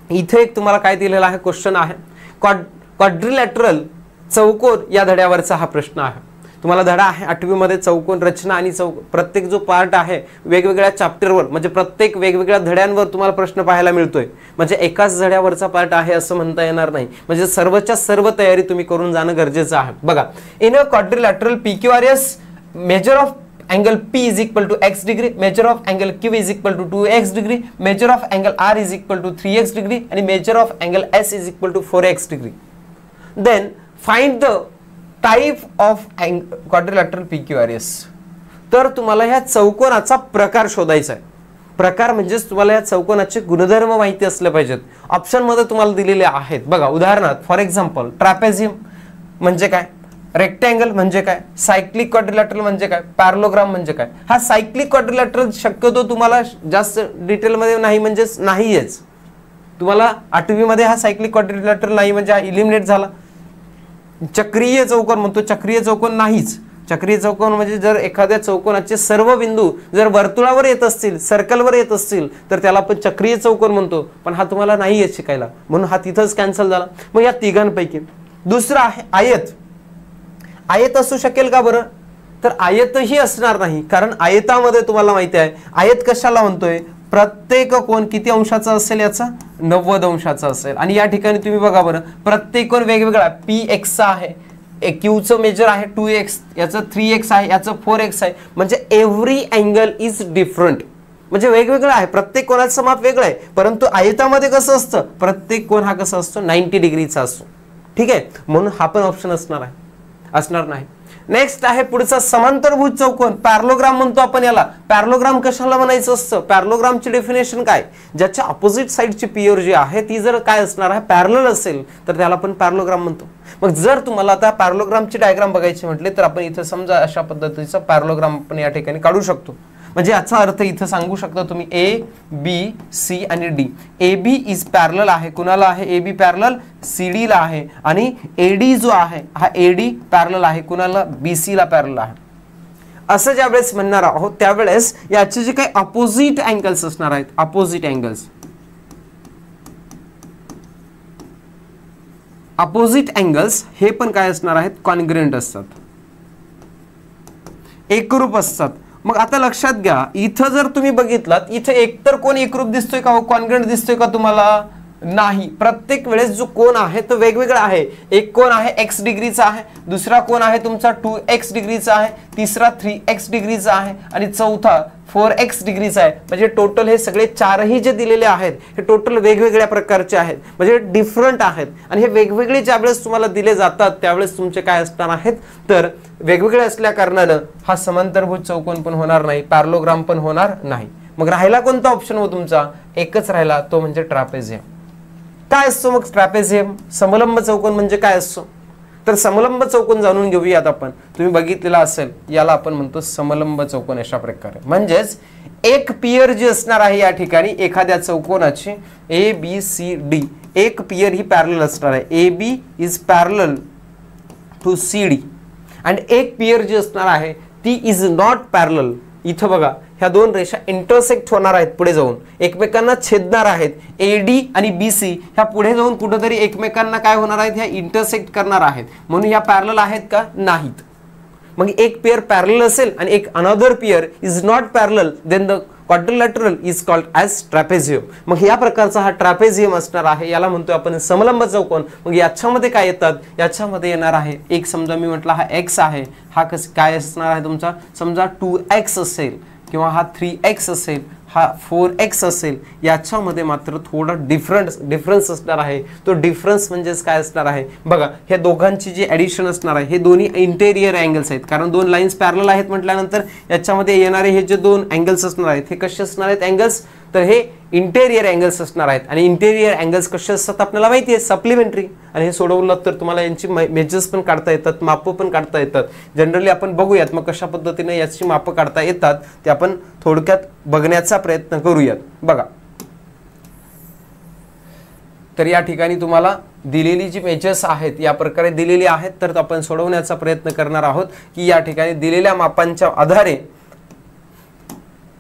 इथे एक तुम्हाला काय दिलेला आहे क्वेश्चन आहे क्वाड्रिलॅटरल चौकोन या धड्यावरचा हा प्रश्न आहे. तुम्हाला धडा आहे 8वी मध्ये चौकोन रचना आणि प्रत्येक जो पार्ट आहे वेगवेगळ्या चॅप्टरवर म्हणजे प्रत्येक वेगवेगळ्या धड्यांवर तुम्हाला प्रश्न पाहायला मिळतोय. म्हणजे एकाच धड्यावरचा पार्ट आहे असं म्हणता येणार नाही. म्हणजे सर्वच्या सर्व तयारी तुम्ही करून जाणं गरजेचं आहे. बघा in a quadrilateral PQRS measure of angle P is equal to x degree, measure of angle Q is equal to 2x degree, measure of angle R is equal to 3x degree and measure of angle S is equal to 4x degree. Then find the type of quadrilateral PQRS. तर तुम्हाला ह्या चौकोनाचा प्रकार शोधायचा आहे. प्रकार म्हणजेच तुम्हाला या चौकोनाचे गुणधर्म माहिती असले पाहिजेत. ऑप्शन मध्ये तुम्हाला दिलेले आहेत. बघा उदाहरणार्थ फॉर एक्झाम्पल ट्रॅपेझियम म्हणजे काय, रेक्टँगल म्हणजे काय, सायक्लिक क्वाड्रिलॅटरल म्हणजे काय, पॅरलोग्राम म्हणजे काय. हा सायक्लिक क्वाड्रिलॅटरल शक्यतो तुम्हाला जास्त डिटेलमध्ये नाही म्हणजेच नाहीच. तुम्हाला 8वी मध्ये हा सायक्लिक क्वाड्रिलॅटरल नाही म्हणजे हा इलिमिनेट झाला. चक्रीय चौकोन म्हणतो, चक्रीय चौकोन नाहीच. चक्रीय चौकोन म्हणजे जर एखाद्या चौकोनाचे सर्व बिंदू जर वर्तुळावर येत असतील, सर्कलवर येत असतील तर त्याला आपण चक्रीय चौकोन म्हणतो. पण हा तुम्हाला नाही येत शिकायला म्हणून हा तिथंच कॅन्सल झाला. मग या तिघांपैकी दुसरा आहे आयत. आयत असू शकेल का बरं, तर आयतही असणार नाही. कारण आयतामध्ये तुम्हाला माहिती आहे आयत कशाला म्हणतोय, प्रत्येक कोण किती अंशाचा असेल याचा 90 अंशाचा असेल. आणि या ठिकाणी तुम्ही बघा बरं प्रत्येक कोण वेगवेगळा px चा आहे, क्यूचं मेजर आहे 2x, याचं 3x आहे, याचं 4x आहे. म्हणजे एव्हरी अँगल इज डिफरंट. म्हणजे वेगवेगळं आहे, प्रत्येक कोणाचं माप वेगळं आहे. परंतु आयतामध्ये कसं असतं प्रत्येक कोण हा कसा असतो 90 डिग्रीचा असतो. ठीक आहे, म्हणून हा पण ऑप्शन असणार नाही. नेक्स्ट आहे पुढचा समांतरभुज चौकोन, पॅरलोग्राम म्हणतो आपण याला. पॅरलोग्राम कशाला म्हणायचं असतं, पॅरलोग्रामची डेफिनेशन काय, ज्याच्या अपोजिट साइडची पियर जी आहे ती जर काय असणार आहे पॅरलल असेल तर त्याला आपण पॅरलोग्राम म्हणतो. मग जर तुम्हाला आता पॅरलोग्रामची डायग्राम बघायची म्हटले तर आपण इथे समजा अशा पद्धतीचा पॅरलोग्राम आपण या ठिकाणी काढू शकतो. म्हणजे याचा अर्थ इथं सांगू शकता तुम्ही A, B, C आणि D. AB इज पॅरलल आहे, कुणाला आहे AB पॅरलल CD ला आहे. आणि AD जो आहे हा AD पॅरलल आहे कुणाला BC ला पॅरलल आहे. असं ज्यावेळेस म्हणणार आहोत त्यावेळेस याचे जे काही अपोजिट अँगल्स असणार आहेत, अपोजिट अँगल्स हे पण काय असणार आहेत कॉन्ग्रुएंट असतात, एकरूप असतात. मग आता लक्षात घ्या इथं जर तुम्ही बघितलात इथे एकतर कोण एकरूप दिसतोय का, कॉन्ग्रुएंट दिसतोय का तुम्हाला, नाही. प्रत्येक वेळेस जो कोण आहे तो वेगवेगळा आहे. एक कोण आहे x डिग्रीचा आहे, दुसरा कोण आहे तुमचा 2x डिग्रीचा आहे, तिसरा 3x डिग्रीचा आहे आणि चौथा 4x डिग्रीचा आहे. म्हणजे टोटल हे सगळे चारही जे दिलेले आहेत हे टोटल वेगवेगळ्या प्रकारचे आहेत, म्हणजे डिफरंट आहेत. आणि हे वेगवेगळे ज्यावेळेस तुम्हाला दिले जातात त्यावेळेस तुमचे काय असणार आहेत तर वेगवेगळे असल्या कारणानं हा समांतरभुज चौकोन पण होणार नाही, पॅरलोग्राम पण होणार नाही. मग राहिला कोणता ऑप्शन हो तुमचा, एकच राहिला तो म्हणजे ट्रॅपेझियम. काय असतो मग ट्रॅपेझियम, समलंब चौकोन म्हणजे काय असतो, तर समलंब चौकोन जाणून घेऊयात आपण. तुम्ही बघितलेला असेल याला आपण म्हणतो समलंब चौकोन अशा प्रकारे. म्हणजेच एक पियर जी असणार आहे या ठिकाणी एखाद्या चौकोनाची ABCD, एक पियर ही पॅरलल असणार आहे. AB is parallel to CD आणि एक पियर जी असणार आहे ती इज नॉट पॅरलल. इथं बघा ह्या दोन रेषा इंटरसेक्ट होणार आहेत, पुढे जाऊन एकमेकांना छेदणार आहेत. AD आणि BC ह्या पुढे जाऊन कुठेतरी एकमेकांना काय होणार आहेत, ह्या इंटरसेक्ट करणार आहेत. म्हणून ह्या पॅरलल आहेत का, नाहीत. मग एक पेअर पॅरलल असेल आणि एक another pair is not parallel, then the quadrilateral is called as trapezium. मग या प्रकारचा हा ट्रॅपेझियम असणार आहे, याला म्हणतोय आपण समलंब चौकोन. मग याच्यामध्ये काय येतात, याच्यामध्ये येणार आहे एक समजा मी म्हटलं हा x आहे, हा काय असणार आहे तुमचा समजा 2x असेल किंवा हा 3x असेल, हा 4x असेल, याच्यामध्ये मात्र थोडा डिफरन्स असणार आहे. तो डिफरन्स म्हणजेच काय असणार आहे बघा, ह्या दोघांची जी ॲडिशन असणार आहे, हे दोन्ही इंटेरियर अँगल्स आहेत, कारण दोन लाईन्स पॅरलल आहेत म्हटल्यानंतर याच्यामध्ये येणारे हे जे दोन अँगल्स असणार आहेत हे कसे असणार आहेत अँगल्स, तर हे इंटेरियर अँगल्स असणार आहेत. आणि इंटेरियर अँगल्स कसे असतात आपल्याला माहिती आहे, सप्लिमेंटरी. आणि हे सोडवलं तर तुम्हाला यांची मेजर्स पण काढता येतात, मापं पण काढता येतात. जनरली आपण बघूयात मग कशा पद्धतीने याची मापं काढता येतात ते आपण थोडक्यात बघण्याचा प्रयत्न करूयात. बघा, तर या ठिकाणी तुम्हाला दिलेली जी मेजर्स आहेत या प्रकारे दिलेली आहेत, तर आपण सोडवण्याचा प्रयत्न करणार आहोत की या ठिकाणी दिलेल्या मापांच्या आधारे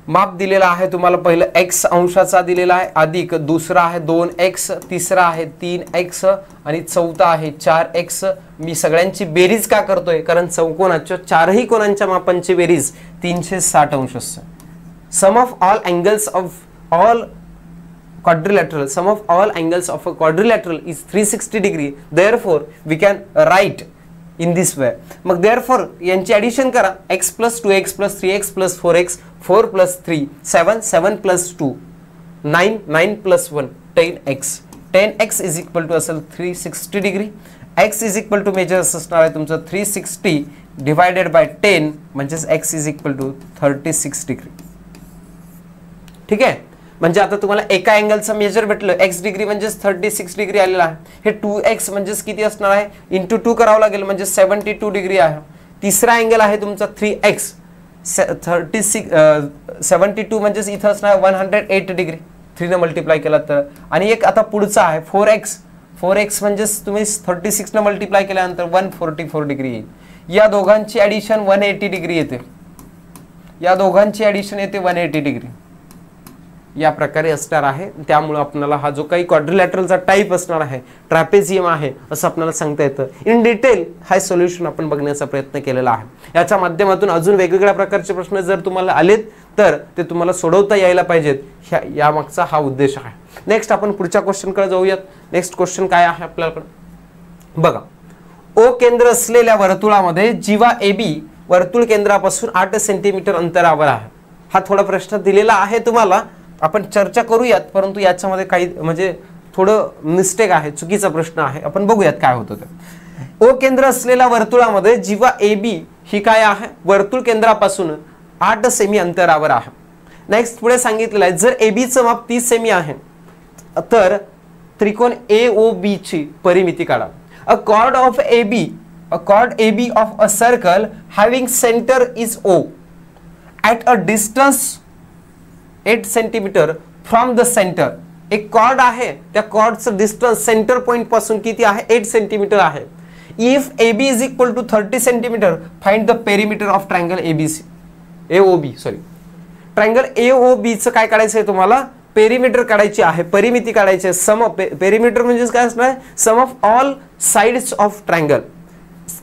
माप दिलेला आहे तुम्हाला. पहिलं x अंशाचा दिलेला आहे, अधिक दुसरा आहे 2x, तिसरा आहे 3x आणि चौथा आहे 4x. मी सगळ्यांची बेरीज का करतोय, कारण चौकोनाच्या चारही कोणांच्या मापांची बेरीज 360 अंश असते. Sum of all angles of all quadrilateral, sum of all angles of a quadrilateral is 360 degree. Therefore we can write in this way. मग therefore यांची ॲडिशन करा, x plus 2x plus 3x plus 4x, 4 plus 3 7, 7 plus 2 9, 9 plus 1 10x. 10x is equal to असेल 360 degree. x is equal to measures असणार आहे तुमचं 360 divided by 10 म्हणजेच x is equal to 36 degree. ठीक आहे, म्हणजे आता तुम्हाला एका अँगलचं मेजर भेटलं, x डिग्री म्हणजेच 36 डिग्री आलेला आहे. हे 2x म्हणजेच किती असणार आहे, इंटू 2 करावं लागेल म्हणजे 72 डिग्री आहे. तिसरा अँगल आहे तुमचा 3x, 72 म्हणजेच इथं असणार आहे 108 डिग्री, 3 ने मल्टिप्लाय केला तर. आणि एक आता पुढचा आहे 4x म्हणजेच तुम्ही 36 ने मल्टिप्लाय केल्यानंतर 144 डिग्री येईल. या दोघांची ॲडिशन 180 डिग्री येते, या दोघांची ॲडिशन येते 180 डिग्री. या प्रकारे असणार आहे. त्यामुळे आपल्याला हा जो काही क्वाड्रिलॅटरलचा टाइप असणार आहे, ट्रॅपेझियम आहे असं आपल्याला सांगता येतं. इन डिटेल हा सोल्युशन आपण बघण्याचा प्रयत्न केलेला आहे. याच्या माध्यमातून अजून वेगवेगळ्या प्रकारचे प्रश्न जर तुम्हाला आलेत तर ते तुम्हाला सोडवता यायला पाहिजेत, या मागचा हा उद्देश आहे. नेक्स्ट आपण पुढच्या क्वेश्चनकडे जाऊयात. नेक्स्ट क्वेश्चन काय आहे आपल्याकडे बघा, ओ केंद्र असलेल्या वर्तुळामध्ये जीवा AB वर्तुळ केंद्रापासून 8 सेंटीमीटर अंतरावर आहे. हा थोडा प्रश्न दिलेला आहे तुम्हाला, आपण चर्चा करूयात, परंतु याच्यामध्ये काही म्हणजे थोडं मिस्टेक आहे, चुकीचा प्रश्न आहे. आपण बघूयात काय होतं ते. ओ केंद्र असलेल्या वर्तुळामध्ये जीवा AB ही काय आहे, वर्तुळ केंद्रापासून 8 सेमी अंतरावर आहे. नेक्स्ट पुढे सांगितलेलं आहे, जर ABचं माप 30 सेमी आहे तर त्रिकोण AOB ची परिमिती काढा. अ cord of AB of a circle having center is O at a distance 8 centimetre from the centre. एक कॉर्ड आहे, त्या कॉर्डचं डिस्टन्स सेंटर पॉइंट पासून किती आहे, 8 सेंटीमीटर आहे. If AB is equal to 30 centimetre, find the perimeter of triangle AOB. Triangle AOB चं काय काढायचं आहे तुम्हाला, पेरिमीटर काढायची आहे, परिमिती काढायची आहे. पेरिमीटर म्हणजे काय असणार, sum of all sides of triangle,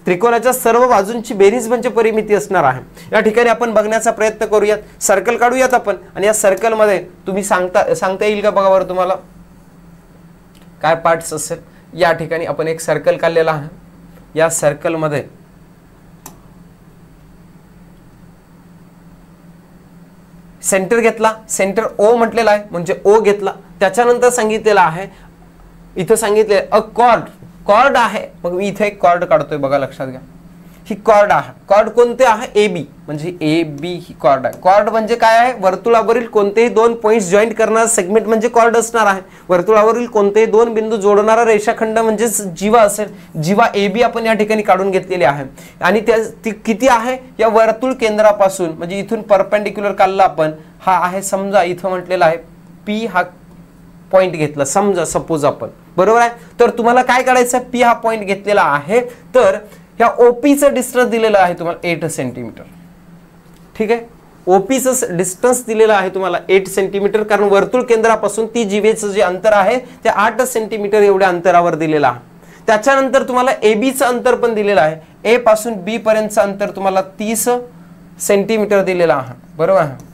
त्रिकोणाच्या सर्व बाजूंची बेरीज म्हणजे परिमिती असणार आहे. या ठिकाणी आपण बघण्याचा प्रयत्न करूयात. सर्कल काढूयात आपण, आणि या सर्कल मध्ये तुम्ही सांगता येईल का बघा बरं तुम्हाला काय पार्ट्स असेल. या ठिकाणी आपण एक सर्कल काढलेला आहे. या सर्कल मध्ये सेंटर घेतला, सेंटर O म्हटलेला आहे म्हणजे O घेतला. त्याच्यानंतर सांगितलेला आहे, इथं सांगितले अ कॉर्ड आहे, मग मी इथे एक कॉर्ड काढतोय बघा, लक्षात घ्या. ही कॉर्ड आहे. कॉर्ड कोणते आहे, AB, म्हणजे AB ही कॉर्ड आहे. कॉर्ड म्हणजे काय आहे, वर्तुळावरील कोणतेही दोन पॉइंट्स जॉईंट करणारा सेगमेंट म्हणजे कॉर्ड असणार आहे. वर्तुळावरील कोणतेही दोन बिंदू जोडणारा रेषाखंड म्हणजे जीवा असेल. जीवा AB आपण या ठिकाणी काढून घेतलेली आहे. आणि ती किती आहे, या वर्तुळ केंद्रापासून म्हणजे इथून परपेंडिक्युलर काढला आपण, हा आहे समजा इथं म्हटलेला आहे P हा पॉइंट घेतला, समजा सपोज आपण, बरोबर आहे. तर तुम्हाला काय काढायचं, P हा पॉइंट घेतलेला आहे, तर ह्या OPचं डिस्टन्स दिलेलं आहे तुम्हाला 8 सेंटीमीटर. ठीक आहे, OPचं डिस्टन्स दिलेलं आहे तुम्हाला 8 सेंटीमीटर, कारण वर्तुळ केंद्रापासून ती जीवेचं जे अंतर आहे ते 8 सेंटीमीटर एवढ्या अंतरावर दिलेलं आहे. त्याच्यानंतर तुम्हाला ABचं अंतर पण दिलेलं आहे. A पासून B पर्यंतचं अंतर तुम्हाला 30 सेंटीमीटर दिलेलं आहे, बरोबर आहे.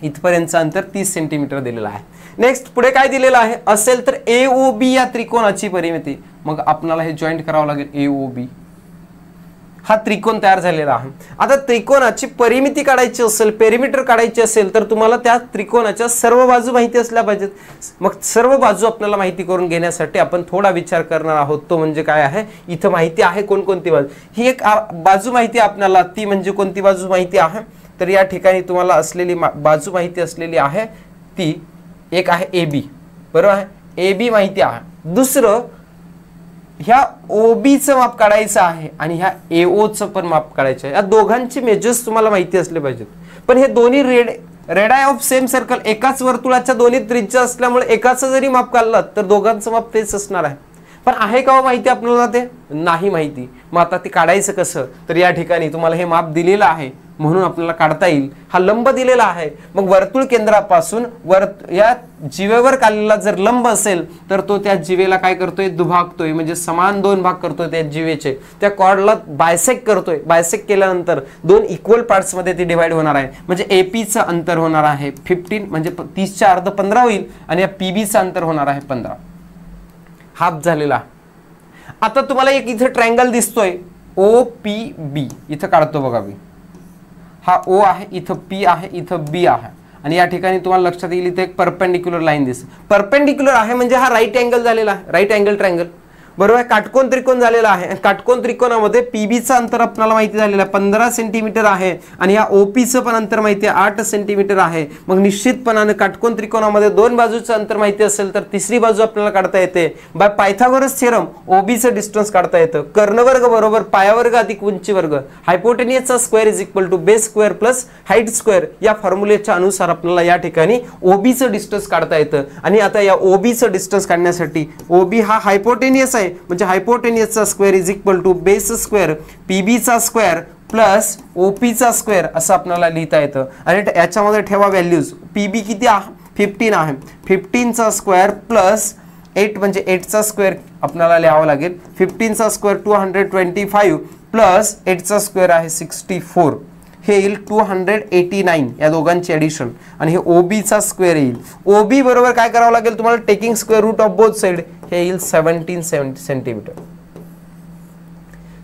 इथपर्यंतचं अंतर 30 सेंटीमीटर दिलेलं आहे. नेक्स्ट पुढे काय दिलेलं आहे असेल तर AOB या त्रिकोणाची परिमिती. मग आपल्याला हे जॉईंट करावं लागेल. AOB हा त्रिकोण तयार झालेला आहे. आता त्रिकोणाची परिमिती काढायची असेल, पेरिमीटर काढायची असेल तर तुम्हाला त्या त्रिकोणाच्या सर्व बाजू माहिती असल्या पाहिजेत. मग सर्व बाजू आपल्याला माहिती करून घेण्यासाठी आपण थोडा विचार करणार आहोत. तो म्हणजे काय आहे, इथं माहिती आहे कोणकोणती बाजू. ही एक बाजू माहिती आहे आपल्याला, ती म्हणजे कोणती बाजू माहिती आहे, तर या ठिकाणी तुम्हाला असलेली बाजू माहिती असलेली आहे ती एक आहे AB, बरोबर आहे, AB माहिती आहे. दुसरं ह्या OBचं माप काढायचं आहे आणि ह्या AOचं पण माप काढायचं आहे. या दोघांची मेजर्स तुम्हाला माहिती असले पाहिजेत. पण हे दोन्ही रेडाय ऑफ सेम सर्कल, एकाच वर्तुळाच्या दोन्ही त्रिज्या असल्यामुळे एकाचं जरी माप काढलं तर दोघांचं माप तेच असणार आहे. पण आहे का माहिती आपल्याला, ते नाही माहिती. मग आता ते काढायचं कसं, तर या ठिकाणी तुम्हाला हे माप दिलेलं आहे म्हणून आपल्याला काढता येईल. हा लंब दिलेला आहे, मग वर्तुळ केंद्रापासून या जीवेवर काढलेला जर लंब असेल तर तो त्या जीवेला काय करतोय, दुभागतोय, म्हणजे समान दोन भाग करतोय त्या जीवेचे. त्या कॉर्डला बायसेक्ट करतोय. बायसेक्ट केल्यानंतर दोन इक्वल पार्ट्स मध्ये ती डिवाइड होणार आहे. म्हणजे AP चं अंतर होणार आहे 15, म्हणजे 30 च्या अर्ध 15 होईल, आणि या PB चं अंतर होणार आहे 15. हाफ झालेला. आता तुम्हाला एक इथे ट्रायंगल दिसतोय OPB, इथं काढतो बघा मी. हा O आहे, इथं P आहे, इथं B आहे, आणि या ठिकाणी तुम्हाला लक्षात येईल इथे एक परपेंडिक्युलर लाईन दिसते. परपेंडिक्युलर आहे म्हणजे हा राईट अँगल झालेला आहे, राईट अँगल ट्रायंगल, बरोबर आहे. काटकोन त्रिकोण झालेला आहे. काटकोन त्रिकोणामध्ये PBचं अंतर आपल्याला माहिती झालेलं आहे 15 सेंटीमीटर आहे, आणि या OPचं पण अंतर माहिती आहे 8 सेंटीमीटर आहे. मग निश्चितपणाने काटकोन त्रिकोणामध्ये दोन बाजूचं अंतर माहिती असेल तर तिसरी बाजू आपल्याला काढता येते. बाय पायथागोरस थिअरम OBचं डिस्टन्स काढता येतं. कर्णवर्ग बरोबर पायावर्ग अधिक उंची वर्ग, हायपोटेनियसचा square is equal to base square plus height square, या फॉर्म्युलेच्या अनुसार आपल्याला या ठिकाणी OBचं डिस्टन्स काढता येतं. आणि आता या OBचं डिस्टन्स काढण्यासाठी OB हा हायपोटेनियस आहे, म्हणजे हायपोटेनियसचा square is equal to base square PB चा स्क्वेअर प्लस OP चा स्क्वेअर असं आपल्याला लिहिता येतं. आणि याच्यामध्ये ठेवा व्हॅल्यूज. PB किती आहे, 15 आहे, 15 चा स्क्वेअर प्लस 8 म्हणजे 8 चा स्क्वेअर आपल्याला लिहावं लागेल. 15 चा स्क्वेअर 225 प्लस 8 चा स्क्वेअर आहे 64, हे येईल 289, या दोघांची ऍडिशन. आणि हे OB चा स्क्वेअर येईल. OB बरोबर काय करावं लागेल तुम्हाला, taking square root of both side, हे येईल 17 सेंटीमीटर,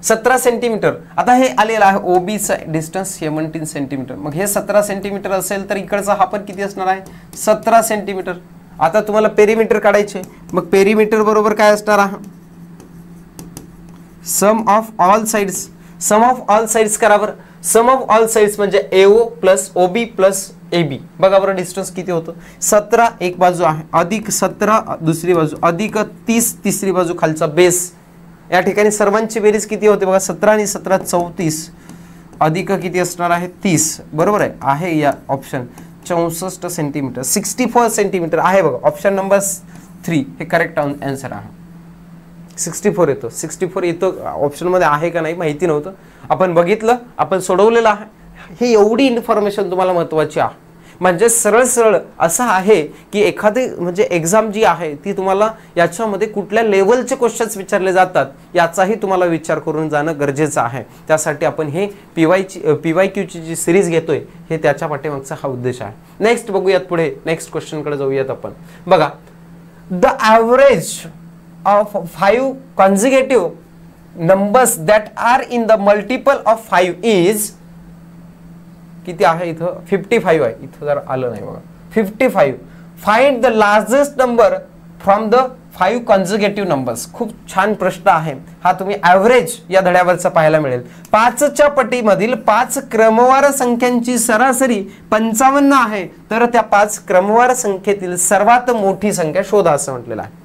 17 सेंटीमीटर. आता हे आलेलं आहे OB चा डिस्टन्स 17 सेंटीमीटर. मग हे 17 सेंटीमीटर असेल तर इकडचा हा पण किती असणार आहे, 17 सेंटीमीटर. आता तुम्हाला पेरिमीटर काढायचे, मग पेरिमीटर बरोबर काय असणार आहे, sum of all sides. Sum of all sides करा बरं. सम ऑफ ऑल साइड्स म्हणजे AO plus OB plus AB. बघा बरं डिस्टन्स किती होतं, 17 एक बाजू आहे, अधिक 17 दुसरी बाजू, अधिक 30 तिसरी बाजू, खालचा बेस. या ठिकाणी सर्वांची बेरीज किती होते बघा, 17 आणि 17 34, अधिक किती असणार आहे 30, बरोबर आहे या ऑप्शन 64 सेंटीमीटर, 64 सेंटीमीटर आहे बघा. ऑप्शन नंबर 3 हे करेक्ट आन्सर आहे. 64 येतो, 64 येतो ऑप्शनमध्ये आहे का नाही माहिती नव्हतं, आपण बघितलं, आपण सोडवलेलं आहे. ही एवढी इन्फॉर्मेशन तुम्हाला महत्त्वाची आहे. म्हणजे सरळ सरळ असं आहे की एखादी म्हणजे एक्झाम जी आहे ती तुम्हाला याच्यामध्ये कुठल्या लेवलचे क्वेश्चन्स विचारले जातात याचाही तुम्हाला विचार करून जाणं गरजेचं आहे. त्यासाठी आपण हे PYQची जी सिरीज घेतोय हे त्याच्या पाठीमागचा हा उद्देश आहे. नेक्स्ट बघूयात, पुढे नेक्स्ट क्वेश्चनकडे जाऊयात आपण. बघा, the average of 5 consecutive numbers that are in the multiple of 5 is किती आहे, इथं 55 आहे, इथं जर आलं नाही बघा 55. Find the largest number from the 5 consecutive numbers. खूप छान प्रश्न आहे हा, तुम्ही ॲव्हरेज या धड्यावरचा पाहायला मिळेल. 5च्या पटीमधील 5 क्रमवार संख्यांची सरासरी 55 आहे, तर त्या 5 क्रमवार संख्येतील सर्वात मोठी संख्या शोधा असं म्हटलेलं आहे.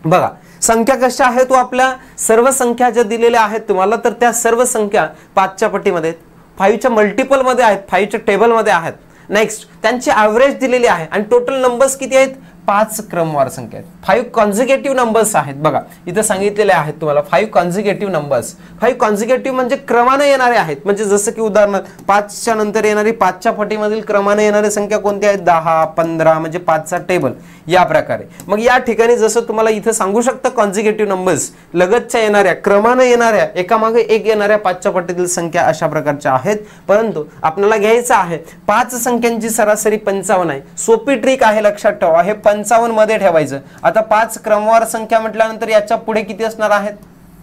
बघा, संख्या कशा आहेत, तो आपल्या सर्व संख्या ज्या दिलेल्या आहेत तुम्हाला, तर त्या सर्व संख्या 5च्या पटीमध्ये, 5च्या मल्टिपल मध्ये आहेत, 5च्या टेबल मध्ये आहेत. नेक्स्ट त्यांची ॲव्हरेज दिलेली आहे, आणि टोटल नंबर्स किती आहेत, 5 क्रमवार संख्या आहेत. 5 कॉन्झिक्युटिव्ह नंबर्स आहेत. बघा इथं सांगितलेले आहेत तुम्हाला 5 कॉन्झिक्युटिव्ह नंबर्स. 5 कॉन्झिक्युटिव्ह म्हणजे क्रमाने येणारे आहेत. म्हणजे जसं की उदाहरणार्थ 5च्या नंतर येणारी 5च्या पटीमधील क्रमाने येणारी संख्या कोणती आहेत, 10 15 म्हणजे 5चा टेबल या प्रकारे. मग या ठिकाणी जसं तुम्हाला इथं सांगू शकतं कॉन्झिक्युटिव्ह नंबर्स लगतच्या येणाऱ्या क्रमाने येणाऱ्या एकामागे एक येणाऱ्या 5च्या पटीतील संख्या अशा प्रकारच्या आहेत. परंतु आपल्याला घ्यायचं आहे 5 संख्यांची सरासरी 55 आहे. सोपी ट्रिक आहे, लक्षात ठेवा, हे 55 मध्ये ठेवायचं. आता 5 क्रमवार संख्या म्हटल्यानंतर याच्या पुढे किती असणार आहेत,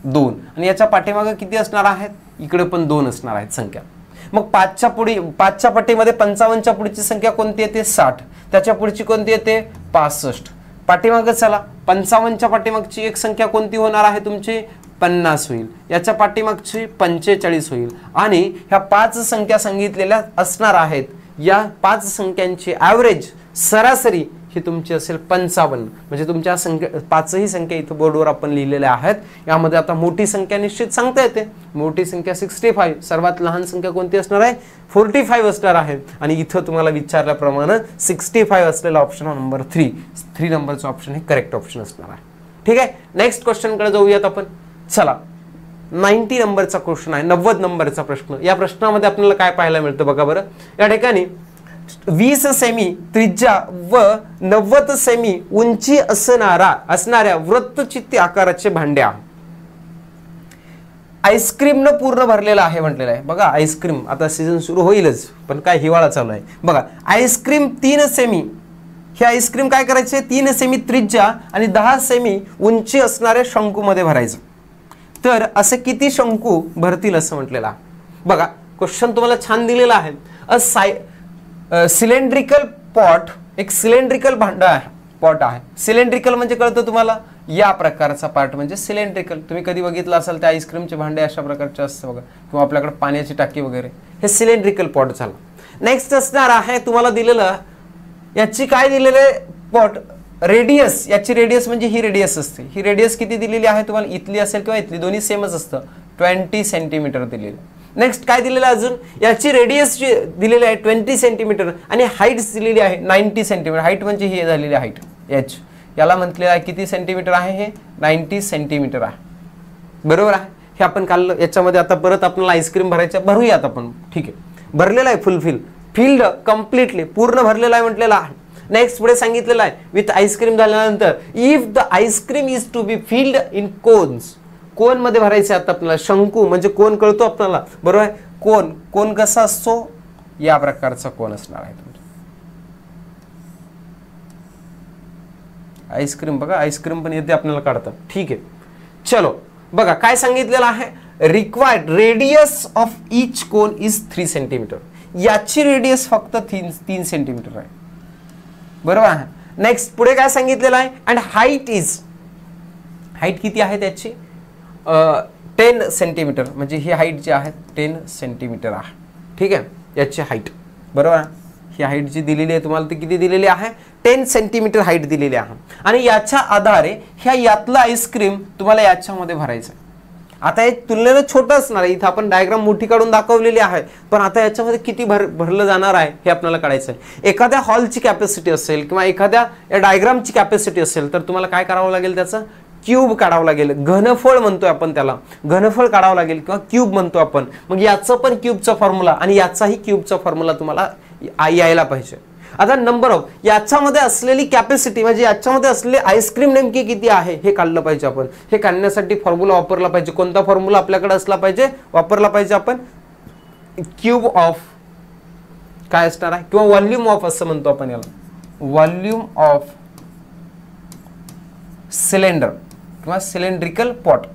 2, आणि याच्या पाठीमागे किती असणार आहेत, इकडे पण 2 असणार आहेत संख्या. मग 5च्या पट्टीमध्ये 55च्या पुढची संख्या कोणती येते? 60. त्याच्या पुढची कोणती येते? 65. पाठीमागे चला, 55च्या पाठीमागची एक संख्या कोणती होणार आहे तुमची? 50 होईल. याच्या पाठीमागची 45 होईल. आणि ह्या 5 संख्या सांगितलेल्या असणार आहेत. या 5 संख्यांची ॲव्हरेज सरासरी ही तुमची असेल 55. म्हणजे तुमच्या संख्या 5ही संख्या इथं बोर्डवर आपण लिहिलेल्या आहेत. यामध्ये आता मोठी संख्या निश्चित सांगता येते. मोठी संख्या 65. सर्वात लहान संख्या कोणती असणार आहे? 45 असणार आहे. आणि इथं तुम्हाला विचारल्याप्रमाणे 65 असलेला ऑप्शन नंबर 3 नंबरचा ऑप्शन हे करेक्ट ऑप्शन असणार आहे. ठीक आहे. नेक्स्ट क्वेश्चनकडे जाऊयात आपण. चला, 90 नंबरचा क्वेश्चन आहे, 90 नंबरचा प्रश्न. या प्रश्नामध्ये आपल्याला काय पाहायला मिळतं बघा बरं. या ठिकाणी 20 सेमी त्रिज्या व 90 सेमी उंची असणाऱ्या वृत्तचित्ती आकाराचे भांडे आहे. आईस्क्रीमनं पूर्ण भरलेला आहे म्हटलेलं आहे. बघा, आईस्क्रीम आता सीझन सुरू होईलच, पण काय हिवाळा चालू आहे. बघा, आईस्क्रीम 3 सेमी, हे आईस्क्रीम काय करायचे? 3 सेमी त्रिज्या आणि 10 सेमी उंची असणाऱ्या शंकूमध्ये भरायचं. तर असे किती शंकू भरतील असं म्हटलेलं आहे. बघा, क्वेश्चन तुम्हाला छान दिलेला आहे. सिलेंड्रिकल पॉट, एक सिलेंड्रिकल पॉट आहे. सिलेंड्रिकल म्हणजे कळतं तुम्हाला? या प्रकारचा पार्ट म्हणजे सिलेंड्रिकल. तुम्ही कधी बघितलं असाल त्या आईस्क्रीमचे भांडे अशा प्रकारचे असतं बघा, किंवा आपल्याकडे पाण्याची टाकी वगैरे, हे सिलेंड्रिकल पॉट झालं. नेक्स्ट असणार आहे तुम्हाला दिलेलं, याची काय दिलेलं पॉट रेडियस. याची रेडियस म्हणजे ही रेडियस असते. ही रेडियस किती दिलेली आहे तुम्हाला? इथली असेल किंवा इथली, दोन्ही सेमच असतं. 20 सेंटीमीटर दिलेली. नेक्स्ट काय दिलेलं अजून? याची रेडियस जी दिलेली आहे 20 सेंटीमीटर आणि हाईट दिलेली आहे 90 सेंटीमीटर. हाईट म्हणजे ही झालेली हाईट एच. याला म्हटलेलं आहे किती सेंटीमीटर आहे? हे 90 सेंटीमीटर आहे. बरोबर आहे. हे आपण काढलं. याच्यामध्ये आता परत आपल्याला आईस्क्रीम भरूयात आपण. ठीक आहे, भरलेला आहे फिल्ड कम्प्लिटली पूर्ण भरलेला आहे म्हटलेला आहे. नेक्स्ट पुढे सांगितलेलं आहे विथ आईस्क्रीम झाल्यानंतर if the ice cream is to be filled in cones. Cone मध्ये भरायचे. आता आपल्याला शंकू म्हणजे कोन कळतो आपल्याला, बरोबर आहे. कोन कसा असतो? या प्रकारचा कोन असणार आहे तुमचा. आईस्क्रीम बघा, आईस्क्रीम पण येते आपल्याला काढतात. ठीक आहे, चलो बघा काय सांगितलेलं आहे. Required radius of each cone is 3 centimetre. याची रेडियस फक्त 3 सेंटीमीटर आहे. बरोबर आहे. नेक्स्ट पुढे काय सांगितलेलं आहे? अँड हाईट इज, हाईट किती आहे त्याची? 10 सेंटीमीटर. म्हणजे ही हाईट जी आहे 10 सेंटीमीटर आहे. ठीक आहे, याची हाईट. बरोबर आहे. ही हाईट जी दिलेली आहे तुम्हाला ती किती दिलेली आहे? 10 सेंटीमीटर हाईट दिलेली आहे. आणि याच्या आधारे यातलं आईस्क्रीम तुम्हाला याच्यामध्ये भरायचं आहे. आता हे तुलनेनं छोटं असणार आहे. इथं आपण डायग्राम मोठी काढून दाखवलेली आहे, पण आता याच्यामध्ये किती भरलं जाणार आहे हे आपल्याला काढायचं आहे. एखाद्या हॉलची कॅपॅसिटी असेल किंवा एखाद्या डायग्रामची कॅपॅसिटी असेल तर तुम्हाला काय करावं लागेल? त्याचं क्यूब काढावं लागेल. घनफळ म्हणतोय आपण त्याला, घनफळ काढावं लागेल किंवा क्यूब म्हणतो आपण. मग याचं पण क्यूबचा फॉर्म्युला आणि याचाही क्यूबचा फॉर्म्युला तुम्हाला यायला पाहिजे. आता नंबर ऑफ याच्यामध्ये असलेली कॅपॅसिटी म्हणजे याच्यामध्ये असलेली आईस्क्रीम नेमकी किती आहे हे काढलं पाहिजे आपण. हे काढण्यासाठी फॉर्म्युला वापरला पाहिजे. कोणता फॉर्म्युला आपल्याकडे असला पाहिजे? वापरला पाहिजे आपण क्यूब ऑफ काय असणार आहे किंवा व्हॉल्यूम ऑफ असं म्हणतो आपण याला. व्हॉल्यूम ऑफ सिलेंडर किंवा सिलेंड्रिकल पॉट.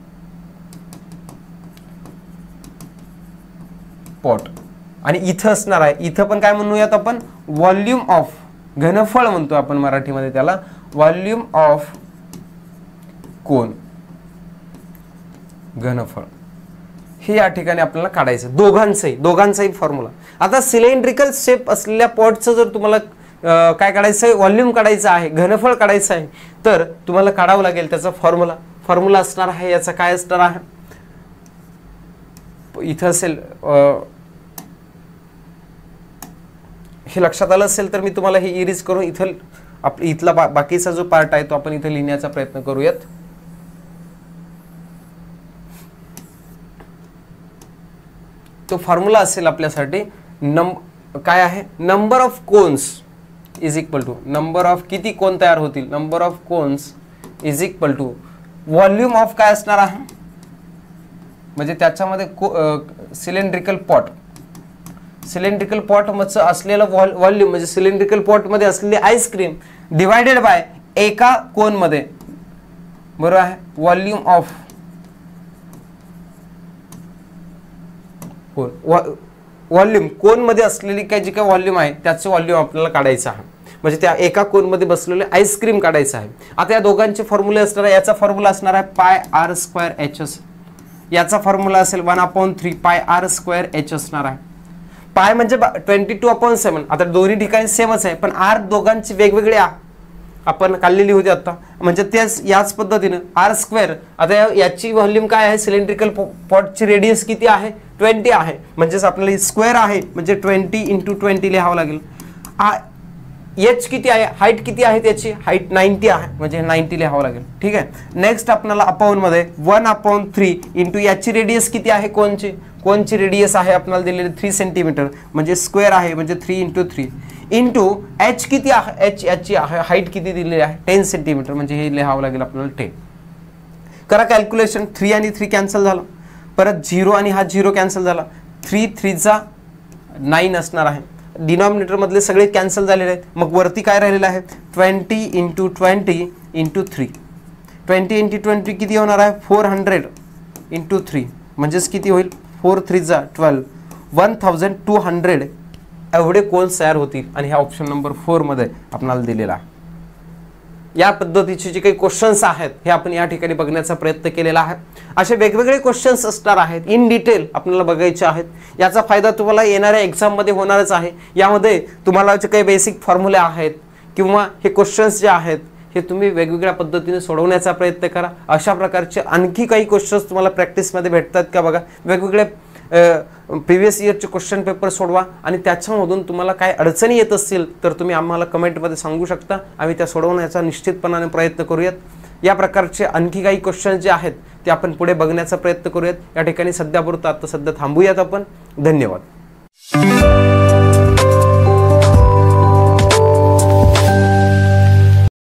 आणि इथं असणार आहे, इथं पण काय म्हणूयात आपण? व्हॉल्यूम ऑफ, घनफळ म्हणतो आपण मराठीमध्ये त्याला. व्हॉल्यूम ऑफ कोन, घनफळ हे या ठिकाणी आपल्याला काढायचं. दोघांचाही फॉर्म्युला. आता सिलेंड्रिकल शेप असलेल्या पॉटचं जर तुम्हाला काय काढायचं आहे? व्हॉल्यूम काढायचं आहे, घनफळ काढायचं आहे, तर तुम्हाला काढावं लागेल त्याचा फॉर्म्युला असणार आहे. याचा काय असणार आहे? इथं असेल, हे लक्षात आलं असेल तर मी तुम्हाला हे इरेज करून इथला बाकीचा जो पार्ट आहे तो आपण इथे लिहिण्याचा प्रयत्न करूयात. तो फॉर्म्युला असेल आपल्यासाठी काय आहे? Number of cones is equal to number of किती कोन तयार होतील. Number of cones is equal to volume of काय असणार आहे म्हणजे त्याच्यामध्ये सिलेंड्रिकल पॉट मध्ये असलेलं व्हॉल्यूम म्हणजे सिलेंड्रिकल पॉट मध्ये असलेली आईस्क्रीम डिवायडेड बाय एका कोन मध्ये. बरोबर आहे. व्हॉल्यूम ऑफ कोन व्हॉल्यूम कोनमध्ये असलेली काय जी काय व्हॉल्यूम आहे त्याचं व्हॉल्यूम आपल्याला काढायचं आहे, म्हणजे त्या एका कोनमध्ये बसलेले आईस्क्रीम काढायचं आहे. आता या दोघांचे फॉर्म्युले असणार आहे. याचा फॉर्म्युला असणार आहे pi r square h s, याचा फॉर्म्युला असेल 1/3 पाय आर स्क्वेअर एच असणार आहे. पाय म्हणजे 22/7. आता दोन्ही ठिकाणी सेमच आहे पण आर दोघांची वेगवेगळे आपण काढलेली होती आता, म्हणजे तेच याच पद्धतीनं आर स्क्वेअर. आता याची व्हॉल्यूम काय आहे, सिलेंड्रिकल पॉटची रेडियस किती आहे 20 आहे, म्हणजेच आपल्याला स्क्वेअर आहे म्हणजे 20 × 20 लिहावं लागेल. एच किती आहे, हाईट किती आहे, त्याची हाईट 90 आहे म्हणजे 90 लिहावं लागेल. ठीक आहे. नेक्स्ट आपल्याला अपॉन मध्ये 1/3 इंटू याची रेडियस किती आहे, कोणची रेडियस आहे आपल्याला दिलेली 3 सेंटीमीटर म्हणजे स्क्वेअर आहे म्हणजे 3 × 3 इंटू एच किती आहे, एच याची हाईट किती दिलेली आहे 10 सेंटीमीटर म्हणजे हे लिहावं लागेल आपल्याला 10. करा कॅल्क्युलेशन. 3 आणि 3 कॅन्सल झालं, परत 0 आणि हा 0 कॅन्सल झाला, 3 3 9 असणार आहे. डिनॉमिनेटर मधले सगळे कॅन्सल झालेले आहेत. मग वरती काय राहिलेलं आहे 20 × 20 × 3. 20 × 20 किती होणार आहे 400 × 3 म्हणजेच किती होईल 4 3 12 1200 एवढे कोन्स तयार होतील आणि ह्या ऑप्शन नंबर 4 मध्ये आपल्याला दिलेला आहे. या पद्धतीचे जे काही क्वेश्चन्स आहेत हे आपण या ठिकाणी बघण्याचा प्रयत्न केलेला आहे. असे वेगवेगळे क्वेश्चन्स असणार आहेत, इन डिटेल आपल्याला बघायचे आहेत. याचा फायदा तुम्हाला येणाऱ्या एक्झाम मध्ये होणारच आहे. यामध्ये तुम्हाला जे काही बेसिक फॉर्म्युले आहेत किंवा हे क्वेश्चन्स जे आहेत हे तुम्ही वेगवेगळ्या पद्धतीने सोडवण्याचा प्रयत्न करा. अशा प्रकारचे आणखी काही क्वेश्चन्स तुम्हाला प्रॅक्टिसमध्ये भेटतात का बघा. वेगवेगळे प्रिव्हियस इयरचे क्वेश्चन पेपर सोडवा आणि त्याच्यामधून तुम्हाला काय अडचणी येत असतील तर तुम्ही आम्हाला कमेंटमध्ये सांगू शकता. आम्ही त्या सोडवण्याचा निश्चितपणाने प्रयत्न करूयात. या प्रकारचे आणखी काही क्वेश्चन जे आहेत ते आपण पुढे बघण्याचा प्रयत्न करूयात. या ठिकाणी सध्यापुरतं आता थांबूयात आपण. धन्यवाद.